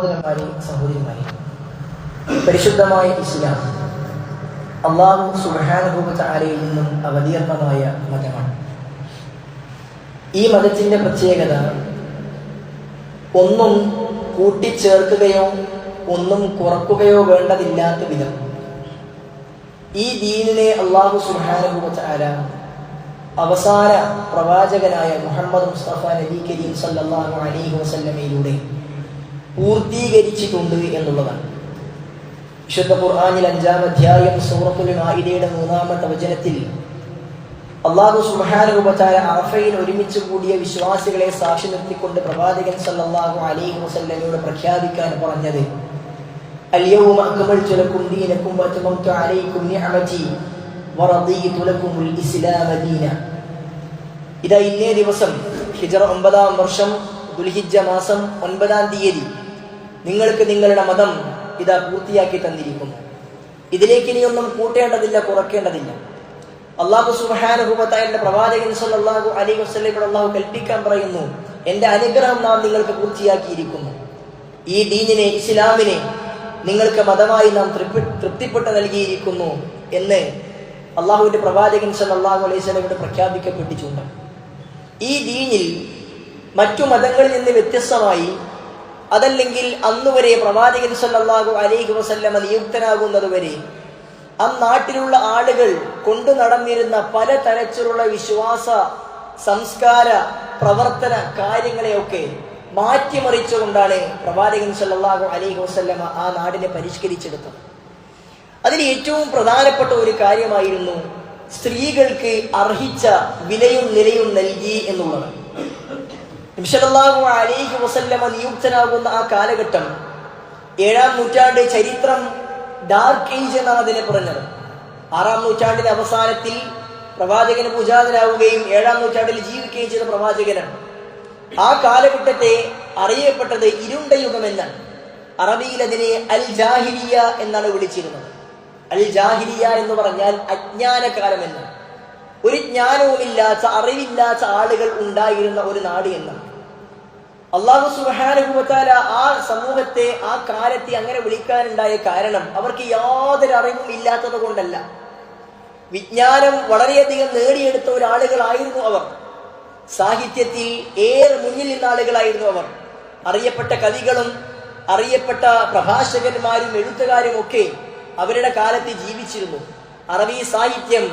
സഹോദരന്മാരെ, സഹോദരിമാരെ, പരിശുദ്ധമായ ഇസ്ലാം അല്ലാഹു സുബ്ഹാനഹു വ തആലയിൽ നിന്നും അവതീർണമായ മതമാണ്. ഈ മതത്തിന്റെ പ്രത്യേകത ഒന്നും കൂട്ടിച്ചേർക്കുകയോ ഒന്നും കുറക്കുകയോ വേണ്ടതില്ലാത്ത വിധം ഈ ദീനിനെ അല്ലാഹു സുബ്ഹാനഹു വ തആല അവസാന പ്രവാചകനായ മുഹമ്മദ് മുസ്തഫ നബി കരീം സല്ലല്ലാഹു അലൈഹി വസല്ലമയിലൂടെ പൂർത്തീകരിച്ചിട്ടുണ്ട് എന്നുള്ളതാണ്. വിശുദ്ധ ഖുർആനിൽ 5-ാം അധ്യായം സൂറത്തുൽ മാഇദയുടെ 3-ാമത്തെ വചനത്തിൽ അല്ലാഹു സുബ്ഹാനഹു വ തആല അറഫയിൽ ഒരുമിച്ച് കൂടിയ വിശ്വാസികളെ സാക്ഷി നിർത്തിക്കൊണ്ട് പ്രവാചകൻ സല്ലല്ലാഹു അലൈഹി വസല്ലമയോട് പ്രഖ്യാപിക്കാൻ പറഞ്ഞത് അൽയൗമ അക്മൽതു ലക്കും ദീനക്കും വഅത്മംതു അലൈക്കും നിഅമതി വറദീതു ലക്കുമുൽ ഇസ്ലാമ ദീന. ഇതാ ഇന്നേ ദിവസം ഹിജ്റ 9-ാം വർഷം ദുൽഹിജ്ജ മാസം 9-ാം തീയതി നിങ്ങൾക്ക് നിങ്ങളുടെ മതം ഇതാ പൂർത്തിയാക്കി തന്നിരിക്കുന്നു. ഇതിലേക്ക് ഇനിയൊന്നും കൂട്ടേണ്ടതില്ല, കുറയ്ക്കേണ്ടതില്ല. അല്ലാഹു സുബ്ഹാനഹു വ തആലയുടെ പ്രവാചകൻ സല്ലല്ലാഹു അലൈഹി വസല്ലമയോട് അല്ലാഹു കൽപ്പിക്കാൻ പറയുന്നു, എന്റെ അനുഗ്രഹം നാം നിങ്ങൾക്ക് പൂർത്തിയാക്കിയിരിക്കുന്നു. ഈ ദീനിനെ, ഇസ്ലാമിനെ നിങ്ങൾക്ക് മതമായി നാം തൃപ്തിപ്പെട്ട് നൽകിയിരിക്കുന്നു എന്ന് അല്ലാഹുവിന്റെ പ്രവാചകൻ സല്ലല്ലാഹു അലൈഹി വസല്ലമയോട് പ്രഖ്യാപിക്കപ്പെട്ടിട്ടുണ്ട്. ഈ ദീനിൽ മറ്റു മതങ്ങളിൽ നിന്ന് വ്യത്യസ്തമായി, അതല്ലെങ്കിൽ അന്നുവരെ പ്രവാചകൻ സല്ലല്ലാഹു അലൈഹി വസല്ലമ നിയുക്തനാകുന്നതുവരെ ആ നാട്ടിലുള്ള ആളുകൾ കൊണ്ടു നടന്നിരുന്ന പല തരത്തിലുള്ള വിശ്വാസ, സംസ്കാര, പ്രവർത്തന കാര്യങ്ങളെയൊക്കെ മാറ്റിമറിച്ചുകൊണ്ടാണ് പ്രവാചകൻ സല്ലല്ലാഹു അലൈഹി വസല്ലമ ആ നാടിനെ പരിഷ്കരിച്ചെടുത്തത്. അതിൽ ഏറ്റവും പ്രധാനപ്പെട്ട ഒരു കാര്യമായിരുന്നു സ്ത്രീകൾക്ക് അർഹിച്ച വിലയും നിലയും നൽകി എന്നുള്ളത്. നബി സല്ലല്ലാഹു അലൈഹി വസല്ലമ നിയുക്തനാകുന്ന ആ കാലഘട്ടം 7-ാം നൂറ്റാണ്ട് ചരിത്രം ഡാർക്ക് ഏജ് എന്നാണ് അതിനെ പറഞ്ഞത്. 6-ാം നൂറ്റാണ്ടിന്റെ അവസാനത്തിൽ പ്രവാചകന് പൂജാതനാവുകയും 7-ാം നൂറ്റാണ്ടിൽ ജീവിക്കുകയും ചെയ്ത പ്രവാചകനാണ്. ആ കാലഘട്ടത്തെ അറിയപ്പെട്ടത് ഇരുണ്ട യുഗം എന്നാണ്. അറബിയിൽ അതിനെ അൽ ജാഹിലിയ എന്നാണ് വിളിച്ചിരുന്നത്. അൽ ജാഹിലിയ എന്ന് പറഞ്ഞാൽ അജ്ഞാനകാലം എന്നാണ്. ഒരു ജ്ഞാനവുമില്ലാത്ത, അറിവില്ലാത്ത ആളുകൾ ഉണ്ടായിരുന്ന ഒരു നാട് എന്നാണ്. അല്ലാഹു സുബ്ഹാനഹു വ തആല ആ സമൂഹത്തെ, ആ കാലത്തെ അങ്ങനെ വിളിക്കാനുണ്ടായ കാരണം അവർക്ക് യാതൊരു അറിവും ഇല്ലാത്തത് കൊണ്ടല്ല. വിജ്ഞാനം വളരെയധികം നേടിയെടുത്ത ഒരാളുകളായിരുന്നു അവർ. സാഹിത്യത്തിൽ ഏറെ മുന്നിൽ നിന്ന ആളുകളായിരുന്നു അവർ. അറിയപ്പെട്ട കവികളും അറിയപ്പെട്ട പ്രഭാഷകന്മാരും എഴുത്തുകാരും ഒക്കെ അവരുടെ കാലത്ത് ജീവിച്ചിരുന്നു. അറബി സാഹിത്യം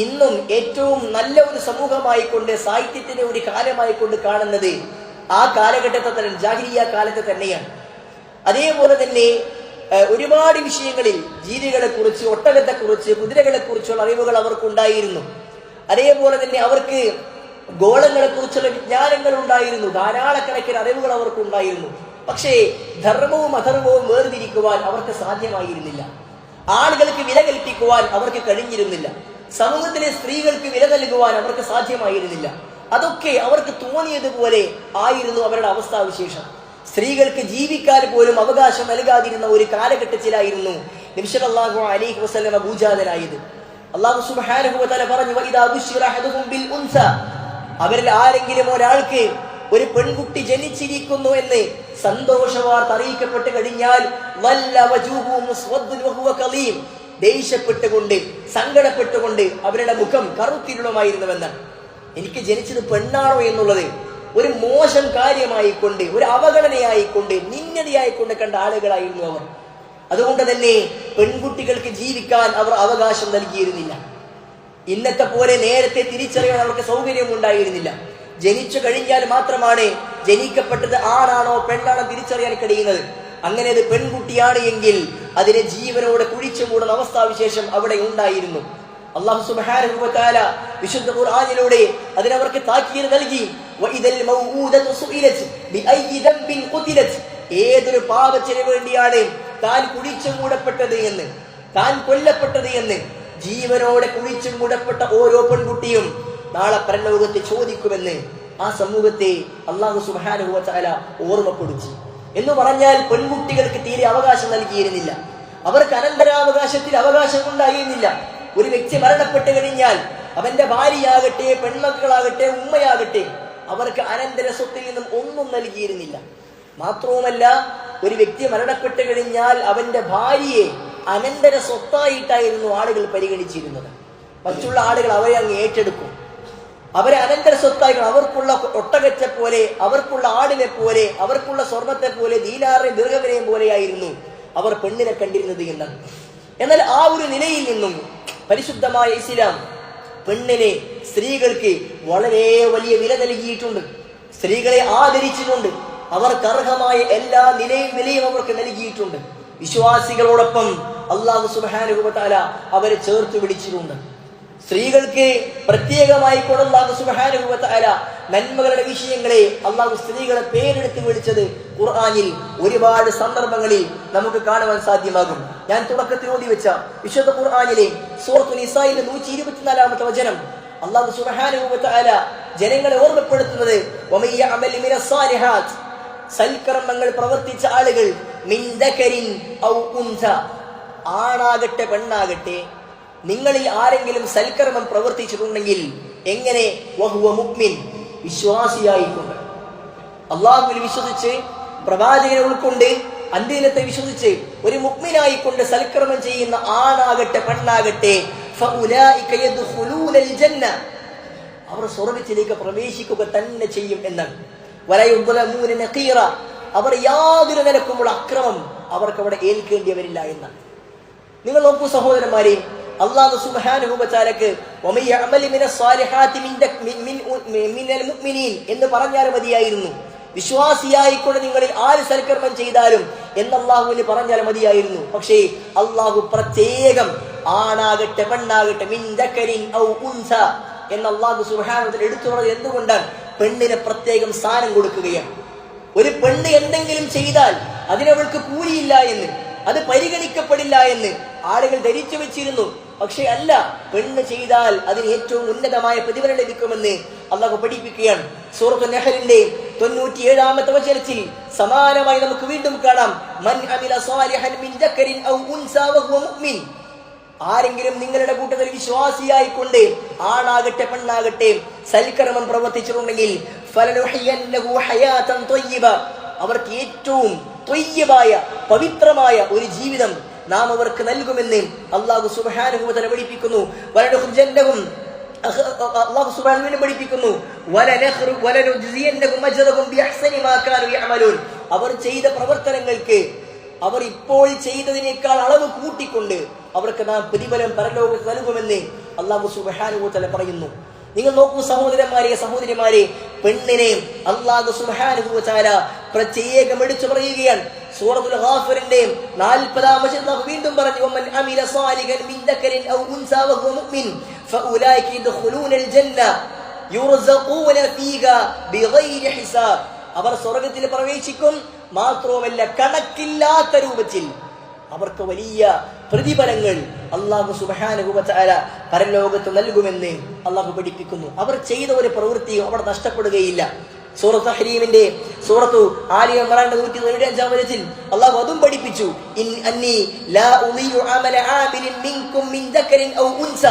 ഇന്നും ഏറ്റവും നല്ല ഒരു സമൂഹമായിക്കൊണ്ട്, സാഹിത്യത്തിന്റെ ഒരു കാലമായിക്കൊണ്ട് കാണുന്നത് ആ കാലഘട്ടത്തെ തന്നെ, ജാഹിലിയ്യ കാലത്തെ തന്നെയാണ്. അതേപോലെ തന്നെ ഒരുപാട് വിഷയങ്ങളിൽ ജീവികളെ കുറിച്ച്, ഒട്ടകത്തെ കുറിച്ച്, കുതിരകളെ കുറിച്ചുള്ള അറിവുകൾ അവർക്കുണ്ടായിരുന്നു. അതേപോലെ തന്നെ അവർക്ക് ഗോളങ്ങളെ കുറിച്ചുള്ള വിജ്ഞാനങ്ങൾ ഉണ്ടായിരുന്നു. ധാരാളക്കണക്കിന് അറിവുകൾ അവർക്കുണ്ടായിരുന്നു. പക്ഷേ ധർമ്മവും അധർമ്മവും വേർതിരിക്കുവാൻ അവർക്ക് സാധ്യമായിരുന്നില്ല. ആളുകൾക്ക് വില കൽപ്പിക്കുവാൻ അവർക്ക് കഴിഞ്ഞിരുന്നില്ല. സമൂഹത്തിലെ സ്ത്രീകൾക്ക് വില നൽകുവാൻ അവർക്ക് സാധ്യമായിരുന്നില്ല. അതൊക്കെ അവർക്ക് തോന്നിയതുപോലെ ആയിരുന്നു അവരുടെ അവസ്ഥാവിശേഷം. സ്ത്രീകൾക്ക് ജീവിക്കാൻ പോലും അവകാശം നൽകാതിരുന്ന ഒരു കാലഘട്ടത്തിലായിരുന്നു നബി സല്ലല്ലാഹു അലൈഹി വസല്ലമ ഭൂജാതനായത്. അല്ലാഹു സുബ്ഹാനഹു വ തആല പറഞ്ഞു, വഇദാ ബുശ്ശിറ അഹദുഹും ബിൽ ഉൻസ, അവരിൽ ആരെങ്കിലും ഒരാൾക്ക് ഒരു പെൺകുട്ടി ജനിച്ചിരിക്കുന്നു എന്ന് സന്തോഷവാർത്ത അറിയിക്കപ്പെട്ട് കഴിഞ്ഞാൽ വല്ല വജൂഹു മുസ്വദ്ദുൻ വഹുവ കലീം, ദേഷ്യപ്പെട്ടുകൊണ്ട്, സങ്കടപ്പെട്ടുകൊണ്ട് അവരുടെ മുഖം കറുത്തിരുളുമായിരുന്നുവെന്നാണ്. എനിക്ക് ജനിച്ചത് പെണ്ണാണോ എന്നുള്ളത് ഒരു മോശം കാര്യമായിക്കൊണ്ട്, ഒരു അവഗണനയായിക്കൊണ്ട്, നിന്ദതയായിക്കൊണ്ട് കണ്ട ആളുകളായിരുന്നു അവർ. അതുകൊണ്ട് തന്നെ പെൺകുട്ടികൾക്ക് ജീവിക്കാൻ അവർ അവകാശം നൽകിയിരുന്നില്ല. ഇന്നത്തെ പോലെ നേരത്തെ തിരിച്ചറിയാൻ അവർക്ക് സൗകര്യം ഉണ്ടായിരുന്നില്ല. ജനിച്ചു കഴിഞ്ഞാൽ മാത്രമാണ് ജനിക്കപ്പെട്ടത് ആണാണോ പെണ്ണാണോ തിരിച്ചറിയാൻ കഴിയുന്നത്. അങ്ങനെ അത് പെൺകുട്ടിയാണ് എങ്കിൽ അതിനെ ജീവനോടെ കുഴിച്ചു മൂടുന്ന അവസ്ഥാവിശേഷം അവിടെ ഉണ്ടായിരുന്നു. അല്ലാഹു സുബ്ഹാനഹു വ തആല വിശുദ്ധ ഖുർആനിലൂടെ അതിനവർക്ക് താക്കീത് നൽകി. വഇദൽ മൗഊദതു സുഇലത് ബിഅയ്യി ദംബിൻ ഖുതിലത്, ഏതൊരു പാപത്തിന് വേണ്ടിയാണ് താൻ കുഴിച്ചു മൂടപ്പെട്ടത് എന്ന്, താൻ കൊല്ലപ്പെട്ടത് എന്ന്, ജീവനോടെ കുഴിച്ചു മൂടപ്പെട്ട ഓരോ പെൺകുട്ടിയും നാളെ പരലോകത്ത് ചോദിക്കുമെന്ന് ആ സമൂഹത്തെ അല്ലാഹു സുബ്ഹാനഹു വ തആല ഓർമ്മപ്പെടുത്തി. എന്ന് പറഞ്ഞാൽ പെൺകുട്ടികൾക്ക് തീരെ അവകാശം നൽകിയിരുന്നില്ല. അവർക്ക് അനന്തരാവകാശത്തിൽ അവകാശം ഉണ്ടായിരുന്നില്ല. ഒരു വ്യക്തി മരണപ്പെട്ട് കഴിഞ്ഞാൽ അവന്റെ ഭാര്യയാകട്ടെ, പെൺമക്കളാകട്ടെ, ഉമ്മയാകട്ടെ, അവർക്ക് അനന്തര സ്വത്തിൽ നിന്നും ഒന്നും നൽകിയിരുന്നില്ല. മാത്രവുമല്ല, ഒരു വ്യക്തി മരണപ്പെട്ടു കഴിഞ്ഞാൽ അവന്റെ ഭാര്യയെ അനന്തര സ്വത്തായിട്ടായിരുന്നു ആളുകൾ പരിഗണിച്ചിരുന്നത്. മറ്റുള്ള ആളുകൾ അവരെ അങ്ങ് ഏറ്റെടുക്കും, അവരെ അനന്തര സ്വത്തായി, അവർക്കുള്ള ഒട്ടകത്തെ പോലെ, അവർക്കുള്ള ആടിനെ പോലെ, അവർക്കുള്ള സ്വർണത്തെ പോലെ, ദീനാറിനെയും ദീർഘവിനെയും പോലെയായിരുന്നു അവർ പെണ്ണിനെ കണ്ടിരുന്നത് എന്ന്. എന്നാൽ ആ ഒരു നിലയിൽ നിന്നും പരിശുദ്ധമായ ഇസ്ലാം പെണ്ണിനെ, സ്ത്രീകൾക്ക് വളരെ വലിയ വില നൽകിയിട്ടുണ്ട്. സ്ത്രീകളെ ആദരിച്ചിട്ടുണ്ട്. അവർക്ക് അർഹമായ എല്ലാ വിലയും അവർക്ക് നൽകിയിട്ടുണ്ട്. വിശ്വാസികളോടൊപ്പം അല്ലാഹു സുബ്ഹാനഹു വ തആല അവരെ ചേർത്ത് പിടിച്ചിട്ടുണ്ട്. സ്ത്രീകൾക്ക് പ്രത്യേകമായി കൊണ്ട് അല്ലാഹു സുബ്ഹാനഹു വ തആല നന്മകളുടെ വിഷയങ്ങളെ അല്ലാഹു സ്ത്രീകളെ പേരെടുത്ത് വിളിച്ചത് ഖുർആനിൽ ഒരുപാട് സന്ദർഭങ്ങളിൽ നമുക്ക് കാണുവാൻ സാധ്യമാകും. ഞാൻ തുടക്കത്തിൽ ഓതി വെച്ച വിശുദ്ധ ഖുർആനിലെ സൂറത്തുൽ നിസായിലെ 124-ാമത്തെ വചനം അല്ലാഹു സുബ്ഹാനഹു വ തആല ജനങ്ങളെ ഓർമ്മപ്പെടുത്തുന്നത് വമയ്യ അമലി മിനസ് സാലിഹാത്ത്, സൽക്കർമ്മങ്ങൾ പ്രവർത്തിച്ച ആളുകൾ, മിൻ ദകരിൻ ഔ ഉൻസ, ആണാകട്ടെ പെണ്ണാകട്ടെ, നിങ്ങളിൽ ആരെങ്കിലും സൽക്കർമ്മം പ്രവർത്തിച്ചിട്ടുണ്ടെങ്കിൽ എങ്ങനെ, വഹുവ മുഅ്മിൻ, വിശ്വാസിയായിക്കൊണ്ട്, അല്ലാഹുവിൽ വിശ്വസിച്ച്, പ്രവാചകനെ ഉൾക്കൊണ്ട്, അന്ത്യദിനത്തെ വിശ്വസിച്ച് ഒരു മുഅ്മിനായിക്കൊണ്ട് സൽക്കർമ്മം ചെയ്യുന്ന ആണാകട്ടെ പെണ്ണാകട്ടെ, ഫഉലൈക യദ്ഖുലൂനൽ ജന്ന, അവർ സ്വർഗ്ഗത്തിലേക്ക് പ്രവേശിക്കുക തന്നെ ചെയ്യും എന്നാണ്. വലയുദ്ലമൂന നഖീറ, അവർ യാതൊരു നിലക്കുമുള്ള അക്രമം അവർക്ക് അവിടെ ഏൽക്കേണ്ടി വരില്ല എന്നാണ്. നിങ്ങൾ നോക്കൂ സഹോദരന്മാരെ, അല്ലാഹു സുബ്ഹാനഹു വ തആലക്ക് വമയ്യ അമലി മിനസ് സാലിഹാത്തി മിനൽ മുഅ്മിനീൻ എന്ന് പറഞ്ഞാൽ മതിയായിരുന്നു. വിശ്വാസിയായിക്കൊണ്ട് നിങ്ങളിൽ ആര് സൽക്കർമ്മം ചെയ്താലും എന്ന് അല്ലാഹുവിന് പറഞ്ഞാൽ മതിയായിരുന്നു. പക്ഷേ അല്ലാഹു പ്രത്യേകം ആണാകട്ടെ പെണ്ണാകട്ടെ, മിൻ ദകരിൻ ഔ ഉൻസ എന്ന് അല്ലാഹു സുബ്ഹാനഹു വ തആല എടുത്തു പറഞ്ഞത് എന്തുകൊണ്ടാണ്? പെണ്ണിന് പ്രത്യേകം സ്ഥാനം കൊടുക്കുകയാണ്. ഒരു പെണ്ണ് എന്തെങ്കിലും ചെയ്താൽ അതിനവൾക്ക് കൂലിയില്ല എന്ന്, അത് പരിഗണിക്കപ്പെടില്ല എന്ന് ആളുകൾ ധരിച്ചു വെച്ചിരുന്നു. പക്ഷെ അല്ല, പെണ്ണ് ചെയ്താൽ അതിന് ഏറ്റവും ഉന്നതമായ പ്രതിഫലം ലഭിക്കുമെന്ന് അല്ലാഹു പഠിപ്പിക്കുകയാണ്. സൂറത്തുൻ നഹ്ലിന്റെ 97-ാമത്തെ വചനത്തിൽ സമാനമായി നമുക്ക് വീണ്ടും കാണാം, മൻ അമില സാലിഹൻ മിൻ ദകരിൻ ഔ ഉൻസ വഹുവ മുഅ്മിൻ, ആരെങ്കിലും നിങ്ങളുടെ കൂട്ടത്തിൽ വിശ്വാസിയായിക്കൊണ്ട് ആണാകട്ടെ പെണ്ണാകട്ടെ സൽക്കർമ്മം പ്രവർത്തിച്ചിട്ടുണ്ടെങ്കിൽ ഫലനുഹയ്യന്നഹു ഹയാതൻ ത്വയ്യിബ, അവർക്ക് ഏറ്റവും ത്വയ്യിബായ പവിത്രമായ ഒരു ജീവിതം നാം അവർക്ക് നൽകുമെന്ന് അല്ലാഹു സുബ്ഹാനഹു വ തആല പഠിപ്പിക്കുന്നു. വലനുഖ്രിജന്നഹും, അല്ലാഹു സുബ്ഹാനഹു വ തആല പഠിപ്പിക്കുന്നു, വലനുജ്സിയന്നഹും അജ്റഹും ബിഅഹ്സനി മാ കാനൂ യഅമലൂൻ, അവർ ചെയ്ത പ്രവർത്തനങ്ങൾക്ക് അവർ ഇപ്പോൾ ചെയ്തതിനേക്കാൾ അളവ് കൂട്ടിക്കൊണ്ട് അവർക്ക് നാം പ്രതിഫലം പരലോകത്ത് നൽകുമെന്ന് അല്ലാഹു സുബ്ഹാനഹു വ തആല പറയുന്നു. നിങ്ങൾ നോക്കൂ സഹോദരിമാരെ, പെണ്ണിനെ അല്ലാഹു സുബ്ഹാനഹു വ തആല പ്രത്യേകം എടുത്തു പറയുകയാണ്. സൂറത്തുൽ ഗാഫിറിന്റെ 40-ാം വചനം വീണ്ടും പറഞ്ഞു, വമൻ അമില സാലിഹൻ മിൻ ദകരിൻ ഔ ഉൻസ വഹുവ മുഅ്മിൻ ഫഉലൈക യദ്ഖുലൂനൽ ജന്ന യുർസഖൂന ഫീഹാ ബിഗൈരി ഹിസാബ്, അവർ സ്വർഗ്ഗത്തിൽ പ്രവേശിക്കും, മാത്രവുമല്ല കണക്കില്ലാത്ത രൂപത്തിൽ അവർക്ക് വലിയ പ്രതിഫലങ്ങൾ അല്ലാഹു സുബ്ഹാനഹു വ തആല പരലോകത്ത് നൽകുമെന്ന് അല്ലാഹു പഠിപ്പിക്കുന്നു. അവർ ചെയ്ത ഒരു പ്രവൃത്തിയും അവിടെ നഷ്ടപ്പെടുകയില്ല. സൂറത്ത് തഹ്രീമിന്റെ സൂറത്തു ആലി ഇംറാന്റെ 195-ാം വചനത്തിൽ അല്ലാഹു അതും പഠിപ്പിച്ചു, ഇൻ അന്നി ലാ ഉളിയു അമല ആമിലിൻ മിൻകും മിൻ ദകരിൻ ഔ ഉൻസ,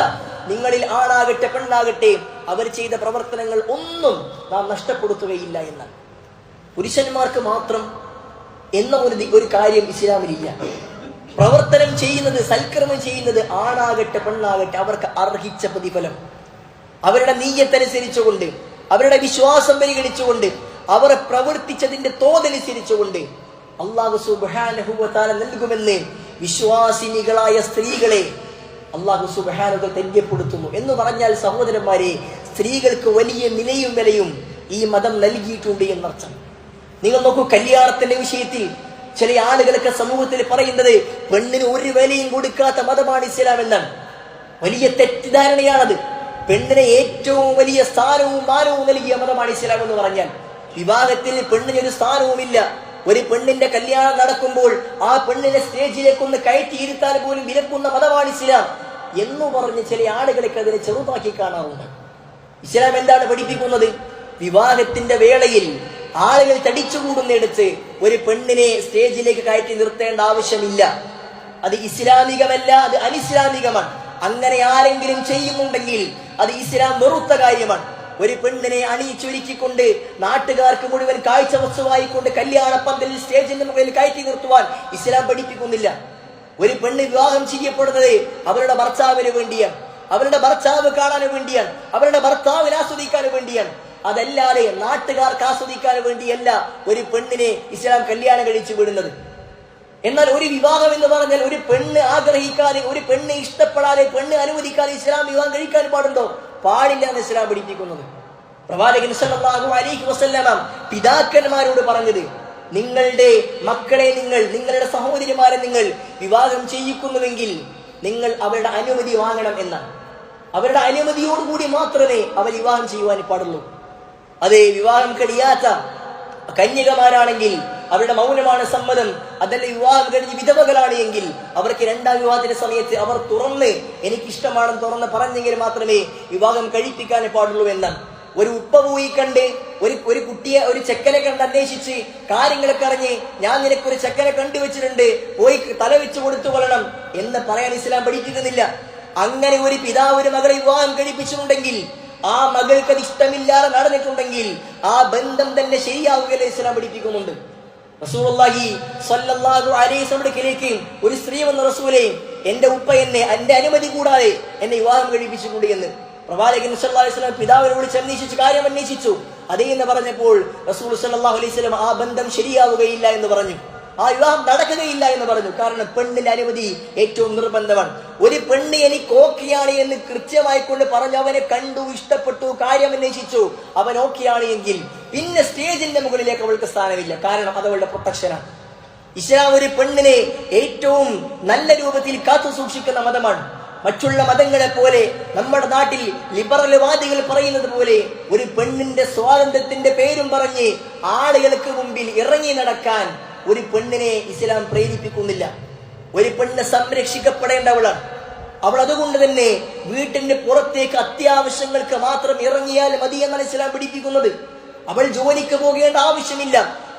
നിങ്ങളിൽ ആണാകട്ടെ പെണ്ണാകട്ടെ അവർ ചെയ്ത പ്രവർത്തനങ്ങൾ ഒന്നും നാം നഷ്ടപ്പെടുത്തുകയില്ല എന്ന്. പുരുഷന്മാർക്ക് മാത്രം എന്ന ഒരു കാര്യം ഇസ്ലാമിലില്ല. പ്രവർത്തനം ചെയ്യുന്നത്, സൽക്കർമ്മം ചെയ്യുന്നത് ആണാകട്ടെ പെണ്ണാകട്ടെ അവർക്ക് അർഹിച്ച പ്രതിഫലം അവരുടെ നീയത്തനുസരിച്ചുകൊണ്ട്, അവരുടെ വിശ്വാസം പരിഗണിച്ചുകൊണ്ട്, അവർ പ്രവർത്തിച്ചതിന്റെ തോതനുസരിച്ചുകൊണ്ട് അല്ലാഹു സുബ്ഹാനഹു വ തആല നൽകുമെന്ന് വിശ്വാസിനികളായ സ്ത്രീകളെ അല്ലാഹു സുബ്ഹാനഹു വ തആല തെര്യപ്പെടുത്തുന്നു. എന്ന് പറഞ്ഞാൽ സഹോദരന്മാരെ, സ്ത്രീകൾക്ക് വലിയ നിലയും വിലയും ഈ മതം നൽകിയിട്ടുണ്ട് എന്നർത്ഥം. നിങ്ങൾ നോക്കൂ, കല്യാണത്തിന്റെ വിഷയത്തിൽ ചില ആളുകളൊക്കെ സമൂഹത്തിൽ പറയുന്നത് പെണ്ണിന് ഒരു വിലയും കൊടുക്കാത്ത മതമാണ് ഇസ്ലാം എന്നാണ്. വലിയ തെറ്റിദ്ധാരണയാണത്. പെണ്ണിനെ ഏറ്റവും വലിയ സ്ഥാനവും മാനവും നൽകിയ മതമാണ് ഇസ്ലാം എന്ന് പറഞ്ഞാൽ വിവാഹത്തിൽ പെണ്ണിന് ഒരു സ്ഥാനവുമില്ല. ഒരു പെണ്ണിന്റെ കല്യാണം നടക്കുമ്പോൾ ആ പെണ്ണിനെ സ്റ്റേജിലേക്കൊന്ന് കയറ്റിയിരുത്താൻ പോലും വിലക്കുന്ന മതമാണ് ഇസ്ലാം എന്ന് പറഞ്ഞ് ചില ആളുകളൊക്കെ അതിനെ ചെറുതാക്കി കാണാറുണ്ട്. ഇസ്ലാം എന്താണ് പഠിപ്പിക്കുന്നത്? വിവാഹത്തിന്റെ വേളയിൽ ആളുകൾ തടിച്ചുകൂടുന്നിടത്ത് ഒരു പെണ്ണിനെ സ്റ്റേജിലേക്ക് കയറ്റി നിർത്തേണ്ട ആവശ്യമില്ല. അത് ഇസ്ലാമികമല്ല, അത് അനിസ്ലാമികമാണ്. അങ്ങനെ ആരെങ്കിലും ചെയ്യുന്നുണ്ടെങ്കിൽ അത് ഇസ്ലാം വെറുത്ത കാര്യമാണ്. ഒരു പെണ്ണിനെ അണിയിച്ചൊരുക്കിക്കൊണ്ട് നാട്ടുകാർക്ക് മുഴുവൻ കാഴ്ച വസ്തുവായിക്കൊണ്ട് കല്യാണ പന്തലിൽ സ്റ്റേജിന്റെ മുകളിൽ കയറ്റി നിർത്തുവാൻ ഇസ്ലാം പഠിപ്പിക്കുന്നില്ല. ഒരു പെണ്ണ് വിവാഹം ചെയ്യപ്പെടുന്നത് അവരുടെ ഭർത്താവിന് വേണ്ടിയാണ്, അവരുടെ ഭർത്താവ് കാണാൻ വേണ്ടിയാണ്, അവരുടെ ഭർത്താവിനെ ആസ്വദിക്കാൻ വേണ്ടിയാണ്. അതല്ലാതെ നാട്ടുകാർക്ക് ആസ്വദിക്കാൻ വേണ്ടിയല്ല ഒരു പെണ്ണിനെ ഇസ്ലാം കല്യാണം കഴിച്ചു വിടുന്നത്. എന്നാൽ ഒരു വിവാഹം എന്ന് പറഞ്ഞാൽ ഒരു പെണ്ണ് ആഗ്രഹിക്കാതെ, ഒരു പെണ്ണ് ഇഷ്ടപ്പെടാതെ, പെണ്ണ് അനുവദിക്കാതെ ഇസ്ലാം വിവാഹം കഴിക്കാൻ പാടുണ്ടോ? പാടില്ല എന്ന് ഇസ്ലാം പഠിപ്പിക്കുന്നത്. പ്രവാചകൻ സല്ലല്ലാഹു അലൈഹി വസല്ലം പിതാക്കന്മാരോട് പറഞ്ഞത്, നിങ്ങളുടെ മക്കളെ നിങ്ങളുടെ സഹോദരിമാരെ നിങ്ങൾ വിവാഹം ചെയ്യിക്കുന്നുവെങ്കിൽ നിങ്ങൾ അവരുടെ അനുമതി വാങ്ങണം എന്നാണ്. അവരുടെ അനുമതിയോടുകൂടി മാത്രമേ അവർ വിവാഹം ചെയ്യുവാൻ പാടുള്ളൂ. അതേ വിവാഹം കഴിയാത്ത കന്യകമാരാണെങ്കിൽ അവരുടെ മൗനമാണ് സമ്മതം. അതല്ല വിവാഹം കഴിഞ്ഞ് വിധവകളാണ് എങ്കിൽ അവർക്ക് രണ്ടാം വിവാഹത്തിന്റെ സമയത്ത് അവർ തുറന്ന് എനിക്കിഷ്ടമാണെന്ന് തുറന്ന് പറഞ്ഞെങ്കിൽ മാത്രമേ വിവാഹം കഴിപ്പിക്കാൻ പാടുള്ളൂ എന്നാണ്. ഒരു ഉപ്പ പോയി കണ്ട് ഒരു കുട്ടിയെ, ഒരു ചെക്കനെ കണ്ട് അന്വേഷിച്ച് കാര്യങ്ങളൊക്കെ അറിഞ്ഞ് ഞാൻ നിനക്കൊരു ചെക്കനെ കണ്ടുവച്ചിട്ടുണ്ട്, പോയി തല വെച്ച് കൊടുത്തു കൊള്ളണം എന്ന് പറയാൻ ഇസ്ലാം പഠിപ്പിക്കുന്നില്ല. അങ്ങനെ ഒരു പിതാവ് ഒരു മകളെ വിവാഹം കഴിപ്പിച്ചിട്ടുണ്ടെങ്കിൽ, ആ മകൾക്ക് അത് ഇഷ്ടമില്ലാതെ നടന്നിട്ടുണ്ടെങ്കിൽ ആ ബന്ധം തന്നെ ശരിയാവുകയല്ലേ ഇസ്ലാം പഠിപ്പിക്കുന്നുണ്ട്. റസൂലുള്ളാഹി സ്വല്ലല്ലാഹു അലൈഹി വസല്ലമയിലേക്ക് ഒരു സ്ത്രീ വന്ന, റസൂലേ, എന്റെ ഉപ്പ എന്റെ അനുമതി കൂടാതെ എന്നെ വിവാഹം കഴിപ്പിച്ചിട്ടുണ്ട് എന്ന് പ്രവാചകൻ സല്ലല്ലാഹു അലൈഹി വസല്ലം പിതാവിനോട് അന്വേഷിച്ചു, കാര്യം അന്വേഷിച്ചു. അതേ എന്ന് പറഞ്ഞപ്പോൾ റസൂൽ സല്ലല്ലാഹു അലൈഹി വസല്ലം ആ ബന്ധം ശരിയാവുകയില്ല എന്ന് പറഞ്ഞു, ആ വിവാഹം നടക്കുകയില്ല എന്ന് പറഞ്ഞു. കാരണം പെണ്ണിന്റെ അനുമതി ഏറ്റവും നിർബന്ധമാണ്. ഒരു പെണ്ണ് എനിക്ക് ഓക്കെയാണ് എന്ന് കൃത്യമായിക്കൊണ്ട് പറഞ്ഞു, അവനെ കണ്ടു, ഇഷ്ടപ്പെട്ടു, കാര്യം അന്വേഷിച്ചു, അവൻ ഓക്കെയാണ് എങ്കിൽ പിന്നെ സ്റ്റേജിന്റെ മുകളിലേക്ക് അവൾക്ക് സ്ഥാനമില്ല. കാരണം അത് അവളുടെ പ്രൊട്ടക്ഷനാണ്. ഇസ്ലാം ഒരു പെണ്ണിനെ ഏറ്റവും നല്ല രൂപത്തിൽ കാത്തു സൂക്ഷിക്കുന്ന മതമാണ്. മറ്റുള്ള മതങ്ങളെ പോലെ നമ്മുടെ നാട്ടിൽ ലിബറൽ വാദികൾ പറയുന്നത് പോലെ ഒരു പെണ്ണിന്റെ സ്വാതന്ത്ര്യത്തിന്റെ പേരും പറഞ്ഞ് ആളുകൾക്ക് മുമ്പിൽ ഇറങ്ങി നടക്കാൻ ഒരു പെണ്ണിനെ ഇസ്ലാം പ്രേരിപ്പിക്കുന്നില്ല. ഒരു പെണ്ണ് സംരക്ഷിക്കപ്പെടേണ്ടവളാണ്. അവൾ അതുകൊണ്ട് തന്നെ വീട്ടിന്റെ പുറത്തേക്ക് അത്യാവശ്യങ്ങൾക്ക് മാത്രം ഇറങ്ങിയാൽ മതി എന്നാണ് ഇസ്ലാം പഠിപ്പിക്കുന്നത്. അവൾ ജോലിക്ക് പോകേണ്ട ആവശ്യമില്ല.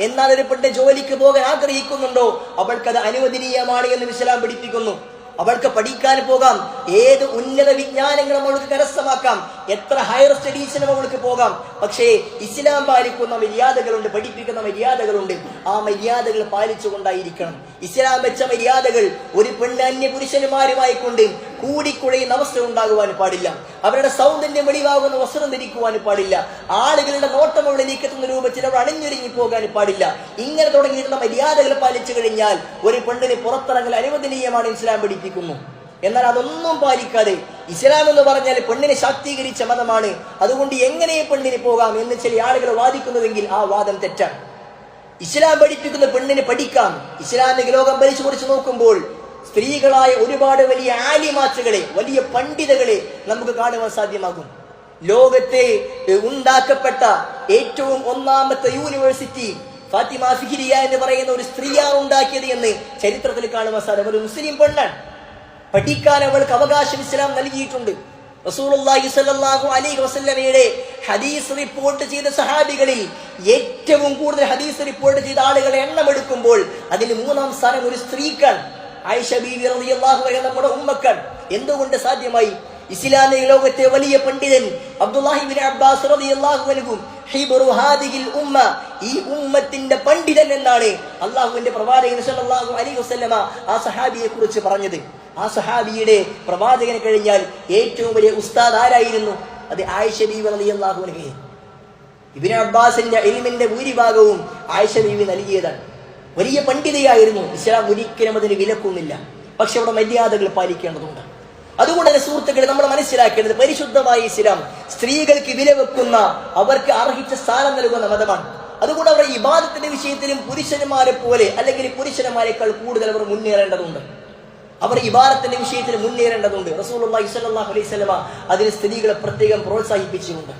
എന്നാൽ ഒരു പെണ്ണ് ജോലിക്ക് പോകാൻ ആഗ്രഹിക്കുന്നുണ്ടോ, അവൾക്കത് അനുവദനീയമാണ് എന്ന് ഇസ്ലാം പഠിപ്പിക്കുന്നു. അവൾക്ക് പഠിക്കാൻ പോകാം, ഏത് ഉന്നത വിജ്ഞാനങ്ങളും അവൾക്ക് കരസ്ഥമാക്കാം, എത്ര ഹയർ സ്റ്റഡീസിനും അവൾക്ക് പോകാം. പക്ഷേ ഇസ്ലാം പാലിക്കുന്ന മര്യാദകളുണ്ട്, പഠിപ്പിക്കുന്ന മര്യാദകളുണ്ട്. ആ മര്യാദകൾ പാലിച്ചുകൊണ്ടായിരിക്കണം. ഇസ്ലാം വെച്ച മര്യാദകൾ ഒരു പെണ്ണ് അന്യ പുരുഷന്മാരുമായി കൊണ്ട് കൂടിക്കുഴയുന്ന അവസ്ഥ ഉണ്ടാകുവാൻ പാടില്ല. അവരുടെ സൗന്ദര്യം വെളിവാകുന്ന വസ്ത്രം ധരിക്കുവാൻ പാടില്ല. ആളുകളുടെ നോട്ടം അവളെ നീക്കെത്തുന്ന രൂപത്തിൽ അവൾ അണിഞ്ഞൊരുങ്ങി പോകാൻ പാടില്ല. ഇങ്ങനെ തുടങ്ങിയിട്ടുള്ള മര്യാദകൾ പാലിച്ചു കഴിഞ്ഞാൽ ഒരു പെണ്ണിന് പുറത്തിറങ്ങൽ അനുവദനീയമാണ് ഇസ്ലാം പഠിപ്പിക്കുന്നു. എന്നാൽ അതൊന്നും പാലിക്കാതെ ഇസ്ലാം എന്ന് പറഞ്ഞാൽ പെണ്ണിനെ ശാക്തീകരിച്ച മതമാണ്, അതുകൊണ്ട് എങ്ങനെ പെണ്ണിന് പോകാം എന്ന് ചില ആളുകൾ വാദിക്കുന്നുവെങ്കിൽ ആ വാദം തെറ്റാണ്. ഇസ്ലാം പഠിപ്പിക്കുന്ന പെണ്ണിന് പഠിക്കാം. ഇസ്ലാമിക ലോകം പരിശോധിച്ച് നോക്കുമ്പോൾ സ്ത്രീകളായ ഒരുപാട് വലിയ ആലിമാറ്റുകളെ, വലിയ പണ്ഡിതകളെ നമുക്ക് കാണുവാൻ സാധ്യമാകും. ലോകത്തെ ഉണ്ടാക്കപ്പെട്ട ഏറ്റവും ഒന്നാമത്തെ യൂണിവേഴ്സിറ്റി ഫാത്തിമ ഫിഹിരിയ എന്ന് പറയുന്ന ഒരു സ്ത്രീയാണ് ഉണ്ടാക്കിയത് എന്ന് ചരിത്രത്തിൽ കാണുവാൻ സാധ്യത. ഒരു മുസ്ലിം പെണ്ണാണ്. പഠിക്കാൻ അവൾക്ക് അവകാശം ഇസ്ലാം നൽകിയിട്ടുണ്ട്. റസൂലുള്ളാഹി സ്വല്ലല്ലാഹു അലൈഹി വസല്ലമയുടെ ഹദീസ് റിപ്പോർട്ട് ചെയ്ത സഹാബികളിൽ ഏറ്റവും കൂടുതൽ ഹദീസ് റിപ്പോർട്ട് ചെയ്ത ആളുകളെ എണ്ണമെടുക്കുമ്പോൾ അതിൽ 3-ാം സ്ഥാനം ഒരു സ്ത്രീക്കാണ്. ആയിഷ ബീവി റളിയല്ലാഹു അൻഹ നമ്മുടെ ഉമ്മക്കാണ്. എന്തുകൊണ്ട് സാധ്യമായി? ഇസ്ലാമിക ലോകത്തെ വലിയ പണ്ഡിതൻ അബ്ദുല്ലാഹി ഇബ്നു അബ്ബാസ് റളിയല്ലാഹു അൻഹു ഹിബ്റു ഹാദിഹിൽ ഉമ്മ, ഈ ഉമ്മത്തിന്റെ പണ്ഡിതൻ എന്നാണ് അല്ലാഹുവിന്റെ പ്രവാചകൻ സല്ലല്ലാഹു അലൈഹി വസല്ലമ ആ സഹാബിയെ കുറിച്ച് പറഞ്ഞത്. ആ സഹാബിയുടെ പ്രവാചകനെ കഴിഞ്ഞാൽ ഏറ്റവും വലിയ ഉസ്താദ് ആരായിരുന്നു? അത് ആയിഷ ബീവി റളിയല്ലാഹു അൻഹ. ഇബ്നു അബ്ബാസിന്റെ ഇൽമിന്റെ ഭൂരിഭാഗവും ആയിഷ ബീവി നൽകിയതാണ്. വലിയ പണ്ഡിതയായിരുന്നു. ഇസ്ലാം ഒരിക്കലും അതിന് വിലക്കുന്നില്ല. പക്ഷെ അവിടെ മര്യാദകൾ പാലിക്കേണ്ടതുണ്ട്. അതുകൊണ്ട് തന്നെ സുഹൃത്തുക്കളെ, നമ്മൾ മനസ്സിലാക്കേണ്ടത് പരിശുദ്ധമായ ഇസ്ലാം സ്ത്രീകൾക്ക് വില വെക്കുന്ന, അവർക്ക് അർഹിച്ച സ്ഥാനം നൽകുന്ന മതമാണ്. അതുകൊണ്ട് അവരുടെ ഇബാദത്തിന്റെ വിഷയത്തിലും പുരുഷന്മാരെ പോലെ അല്ലെങ്കിൽ പുരുഷന്മാരെക്കാൾ കൂടുതൽ അവർ മുന്നേറേണ്ടതുണ്ട്. അവർ ഇബാദത്തിന്റെ വിഷയത്തിൽ മുന്നേറേണ്ടതുണ്ട്. റസൂലുള്ളാഹി സ്വല്ലല്ലാഹു അലൈഹി വസല്ലമ അതിന് സ്ത്രീകളെ പ്രത്യേകം പ്രോത്സാഹിപ്പിച്ചിട്ടുണ്ട്.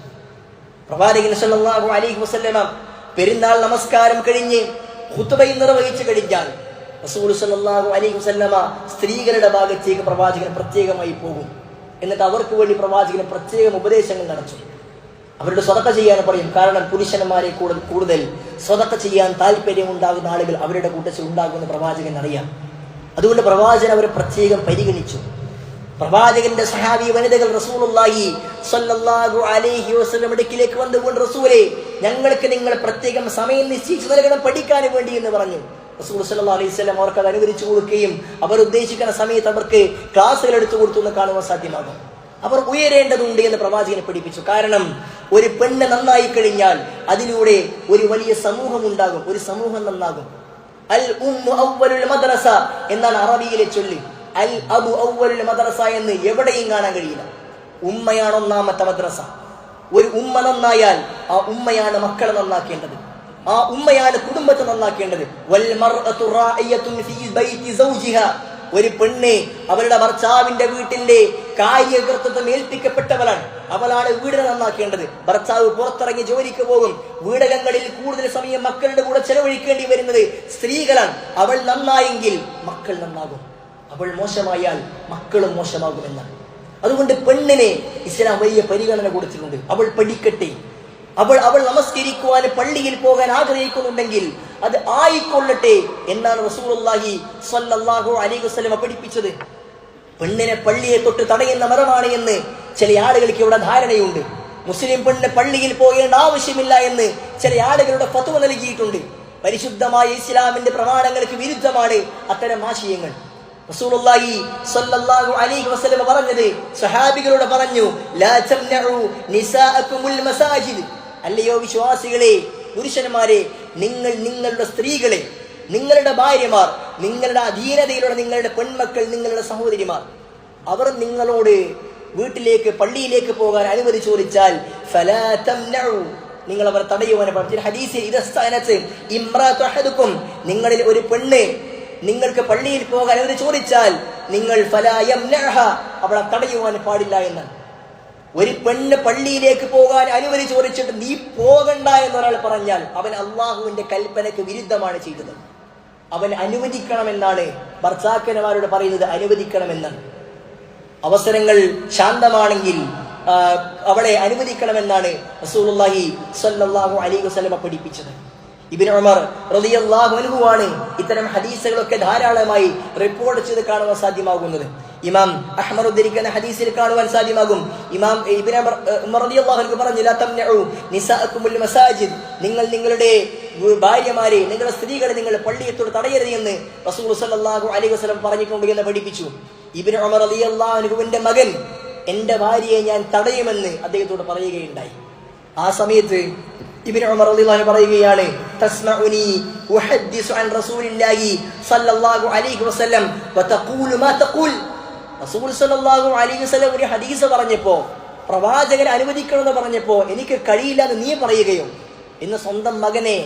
പ്രവാചകൻ സ്വല്ലല്ലാഹു അലൈഹി വസല്ലമ പെരുന്നാൾ നമസ്കാരം കഴിഞ്ഞ് ഖുത്ബ നിർവഹിച്ചു കഴിഞ്ഞാൽ റസൂൽ സല്ലല്ലാഹു അലൈഹി വസല്ലമ സ്ത്രീകളുടെ ഭാഗത്തേക്ക് പ്രവാചകൻ പ്രത്യേകമായി പോകും. എന്നിട്ട് അവർക്ക് വേണ്ടി പ്രവാചകന് പ്രത്യേകം ഉപദേശങ്ങൾ നടത്തും. അവരുടെ സ്വതക്ക ചെയ്യാൻ പറയും. കാരണം പുരുഷന്മാരെ കൂടുതൽ സ്വതക്ക ചെയ്യാൻ താല്പര്യം ഉണ്ടാകുന്ന ആളുകൾ അവരുടെ കൂട്ടത്തിൽ ഉണ്ടാകുമെന്ന് പ്രവാചകൻ അറിയാം. അതുകൊണ്ട് പ്രവാചകൻ അവരെ പ്രത്യേകം പരിഗണിച്ചു. പ്രവാചകന്റെ സഹാബി വനിതകൾ റസൂലുള്ളാഹി സ്വല്ലല്ലാഹു അലൈഹി വസല്ലം അടുക്കിലേക്ക് വന്നുകൊണ്ട് റസൂലേ, ഞങ്ങൾക്ക് നിങ്ങൾ പ്രത്യേകം സമയം നിശ്ചയിച്ചു നൽകണം പഠിക്കാൻ വേണ്ടി എന്ന് പറഞ്ഞു. റസൂൽ സല്ലല്ലാഹു അലൈഹി വസല്ലം അവർക്ക് അത് അനുവദിച്ചു കൊടുക്കുകയും അവർ ഉദ്ദേശിക്കുന്ന സമയത്ത് അവർക്ക് ക്ലാസുകൾ എടുത്തു കൊടുത്തു എന്ന് കാണുവാൻ സാധ്യമാകും. അവർ ഉയരേണ്ടതുണ്ട് എന്ന് പ്രവാചകനെ പഠിപ്പിച്ചു. കാരണം ഒരു പെണ്ണ് നന്നായി കഴിഞ്ഞാൽ അതിലൂടെ ഒരു വലിയ സമൂഹം ഉണ്ടാകും, ഒരു സമൂഹം നന്നാകും. അൽ ഉമ്മു അവ്വലുൽ മദ്രസ എന്നാണ് അറബിയിലെ ചൊല്ല്. അൽ അബു അവ്വലുൽ മദ്രസ എന്ന് എവിടെയും കാണാൻ കഴിയില്ല. ഉമ്മയാണ് ഒന്നാമത്തെ മദ്രസ. ഒരു ഉമ്മ നന്നായാൽ ആ ഉമ്മയാണ് മക്കളെ നന്നാക്കേണ്ടത്, ആ ഉമ്മയാണ് കുടുംബത്തെ നന്നാക്കേണ്ടത്. വൽ മർഅതു റാഇയത്തുൻ ഫീ ബൈതി സൗജിഹ, ഒരു പെണ്ണ് അവരുടെ ഭർത്താവിന്റെ വീട്ടിലെ കാര്യകർത്തൃത്വം ഏൽപ്പിക്കപ്പെട്ടവളാണ്. അവളാണ് വീടിനെ നന്നാക്കേണ്ടത്. ഭർത്താവ് പുറത്തിറങ്ങി ജോലിക്ക് പോകും. വീടകങ്ങളിൽ കൂടുതൽ സമയം മക്കളുടെ കൂടെ ചെലവഴിക്കേണ്ടി വരുന്നത് സ്ത്രീകളാണ്. അവൾ നന്നായെങ്കിൽ മക്കൾ നന്നാകും, അവൾ മോശമായാൽ മക്കളും മോശമാകുമെന്നാണ്. അതുകൊണ്ട് പെണ്ണിനെ ഇസ്ലാം വലിയ പരിഗണന കൊടുത്തിട്ടുണ്ട്. അവൾ പഠിക്കട്ടെ, അവൾ നമസ്കരിക്കുവാൻ പള്ളിയിൽ പോകാൻ ആഗ്രഹിക്കുന്നുണ്ടെങ്കിൽ അത് ആയിക്കൊള്ളട്ടെ എന്നാണ് റസൂലുള്ളാഹി സ്വല്ലല്ലാഹു അലൈഹി വസല്ലം പഠിപ്പിച്ചത്. പെണ്ണിനെ പള്ളിയെ തൊട്ട് തടയുന്ന മതമാണ് എന്ന് ചില ആളുകൾക്ക് ഇവിടെ ധാരണയുണ്ട്. മുസ്ലിം പെണ്ണ് പള്ളിയിൽ പോകേണ്ട ആവശ്യമില്ല എന്ന് ചില ആളുകളുടെ ഫത്വ നൽകിയിട്ടുണ്ട്. പരിശുദ്ധമായ ഇസ്ലാമിന്റെ പ്രമാണങ്ങൾക്ക് വിരുദ്ധമാണ് അത്തരം ആശയങ്ങൾ. റസൂലുള്ളാഹി സ്വല്ലല്ലാഹു അലൈഹി വസല്ലം പറഞ്ഞത് സഹാബികളോട് പറഞ്ഞു, ലാ തംനഉ നിസാഅകുമുൽ മസാജിദ്, അല്ലയോ വിശ്വാസികളെ, പുരുഷന്മാരെ, നിങ്ങൾ നിങ്ങളുടെ സ്ത്രീകളെ, നിങ്ങളുടെ ഭാര്യമാർ, നിങ്ങളുടെ അധീനതയിലുള്ള നിങ്ങളുടെ പെൺമക്കൾ, നിങ്ങളുടെ സഹോദരിമാർ, അവർ നിങ്ങളോട് വീട്ടിലേക്ക് പള്ളിയിലേക്ക് പോകാൻ അനുമതി ചോദിച്ചാൽ ഫലാ തംനഉ, നിങ്ങൾ അവർ തടയുവാൻ പറഞ്ഞു. ഹദീസിൽ ഇദസ്തഅനത് ഇംറഅതു അഹദുക്കും, നിങ്ങളിൽ ഒരു പെണ്ണ് നിങ്ങൾക്ക് പള്ളിയിൽ പോകാൻ അനുമതി ചോദിച്ചാൽ നിങ്ങൾ ഫലാ യംനഅഹ, അവളെ തടയുവാൻ പാടില്ല എന്നാണ്. ഒരു പെണ്ണ് പള്ളിയിലേക്ക് പോകാൻ അനുമതി ചോദിച്ചിട്ട് നീ പോകണ്ട എന്നൊരാൾ പറഞ്ഞാൽ അവൻ അള്ളാഹുവിന്റെ കൽപ്പനയ്ക്ക് വിരുദ്ധമാണ് ചെയ്തത്. അവൻ അനുവദിക്കണമെന്നാണ് ഭർത്താക്കന്മാരോട് പറയുന്നത്, അനുവദിക്കണമെന്നാണ്. അവസരങ്ങൾ ശാന്തമാണെങ്കിൽ അവളെ അനുവദിക്കണമെന്നാണ് റസൂലുള്ളാഹി സ്വല്ലല്ലാഹു അലൈഹി വസല്ലം പഠിപ്പിച്ചത്. ഇബ്നു ഉമർ റളിയല്ലാഹു അൻഹു ആണ് ഇത്തരം ഹദീസുകളൊക്കെ ധാരാളമായി റിപ്പോർട്ട് ചെയ്ത് കാണുവാൻ സാധ്യമാകുന്നത്. ഇമാം അഹ്മദ് ഉദ്ധരിക്കുന്ന ഹദീസിൽ കാണുവാൻ സാധ്യമാകും. ഇമാം ഇബ്നു ഉമർ റളിയല്ലാഹു അൻഹു പറഞ്ഞു, ലാ തംനഉ നിസാഅകുമുൽ മസാജിദ്, നിങ്ങൾ നിങ്ങളുടെ ഭാര്യമാരെ, നിങ്ങളുടെ സ്ത്രീകളെ നിങ്ങൾ പള്ളിയത്തോട് തടയരുത് എന്ന് റസൂൽ സല്ലല്ലാഹു അലൈഹി വസല്ലം പറഞ്ഞിട്ടുണ്ട് എന്ന് പഠിപ്പിച്ചു. ഇബ്നു ഉമർ റളിയല്ലാഹു അൻഹുവിന്റെ മകൻ എന്റെ ഭാര്യയെ ഞാൻ തടയുമെന്ന് അദ്ദേഹത്തോട് പറയുകയുണ്ടായി. ആ സമയത്ത് ഇബ്നു ഉമർ റളിയല്ലാഹു അൻഹു പറയുകയാണ്, തസ്മഉനി ഉഹദ്ദിസു അൻ റസൂലില്ലാഹി സ്വല്ലല്ലാഹു അലൈഹി വസല്ലം വതഖൂലു മാ തഖൂൽ. റസൂൽ സ്വല്ലല്ലാഹു അലൈഹി വസല്ലം ഒരു ഹദീസ് പറഞ്ഞപ്പോ, പ്രവാചകൻ അനുവദിക്കണമെന്ന് പറഞ്ഞപ്പോ എനിക്ക് കഴിയില്ല എന്ന് നീ പറയുകയോ എന്ന് സ്വന്തം മകനെ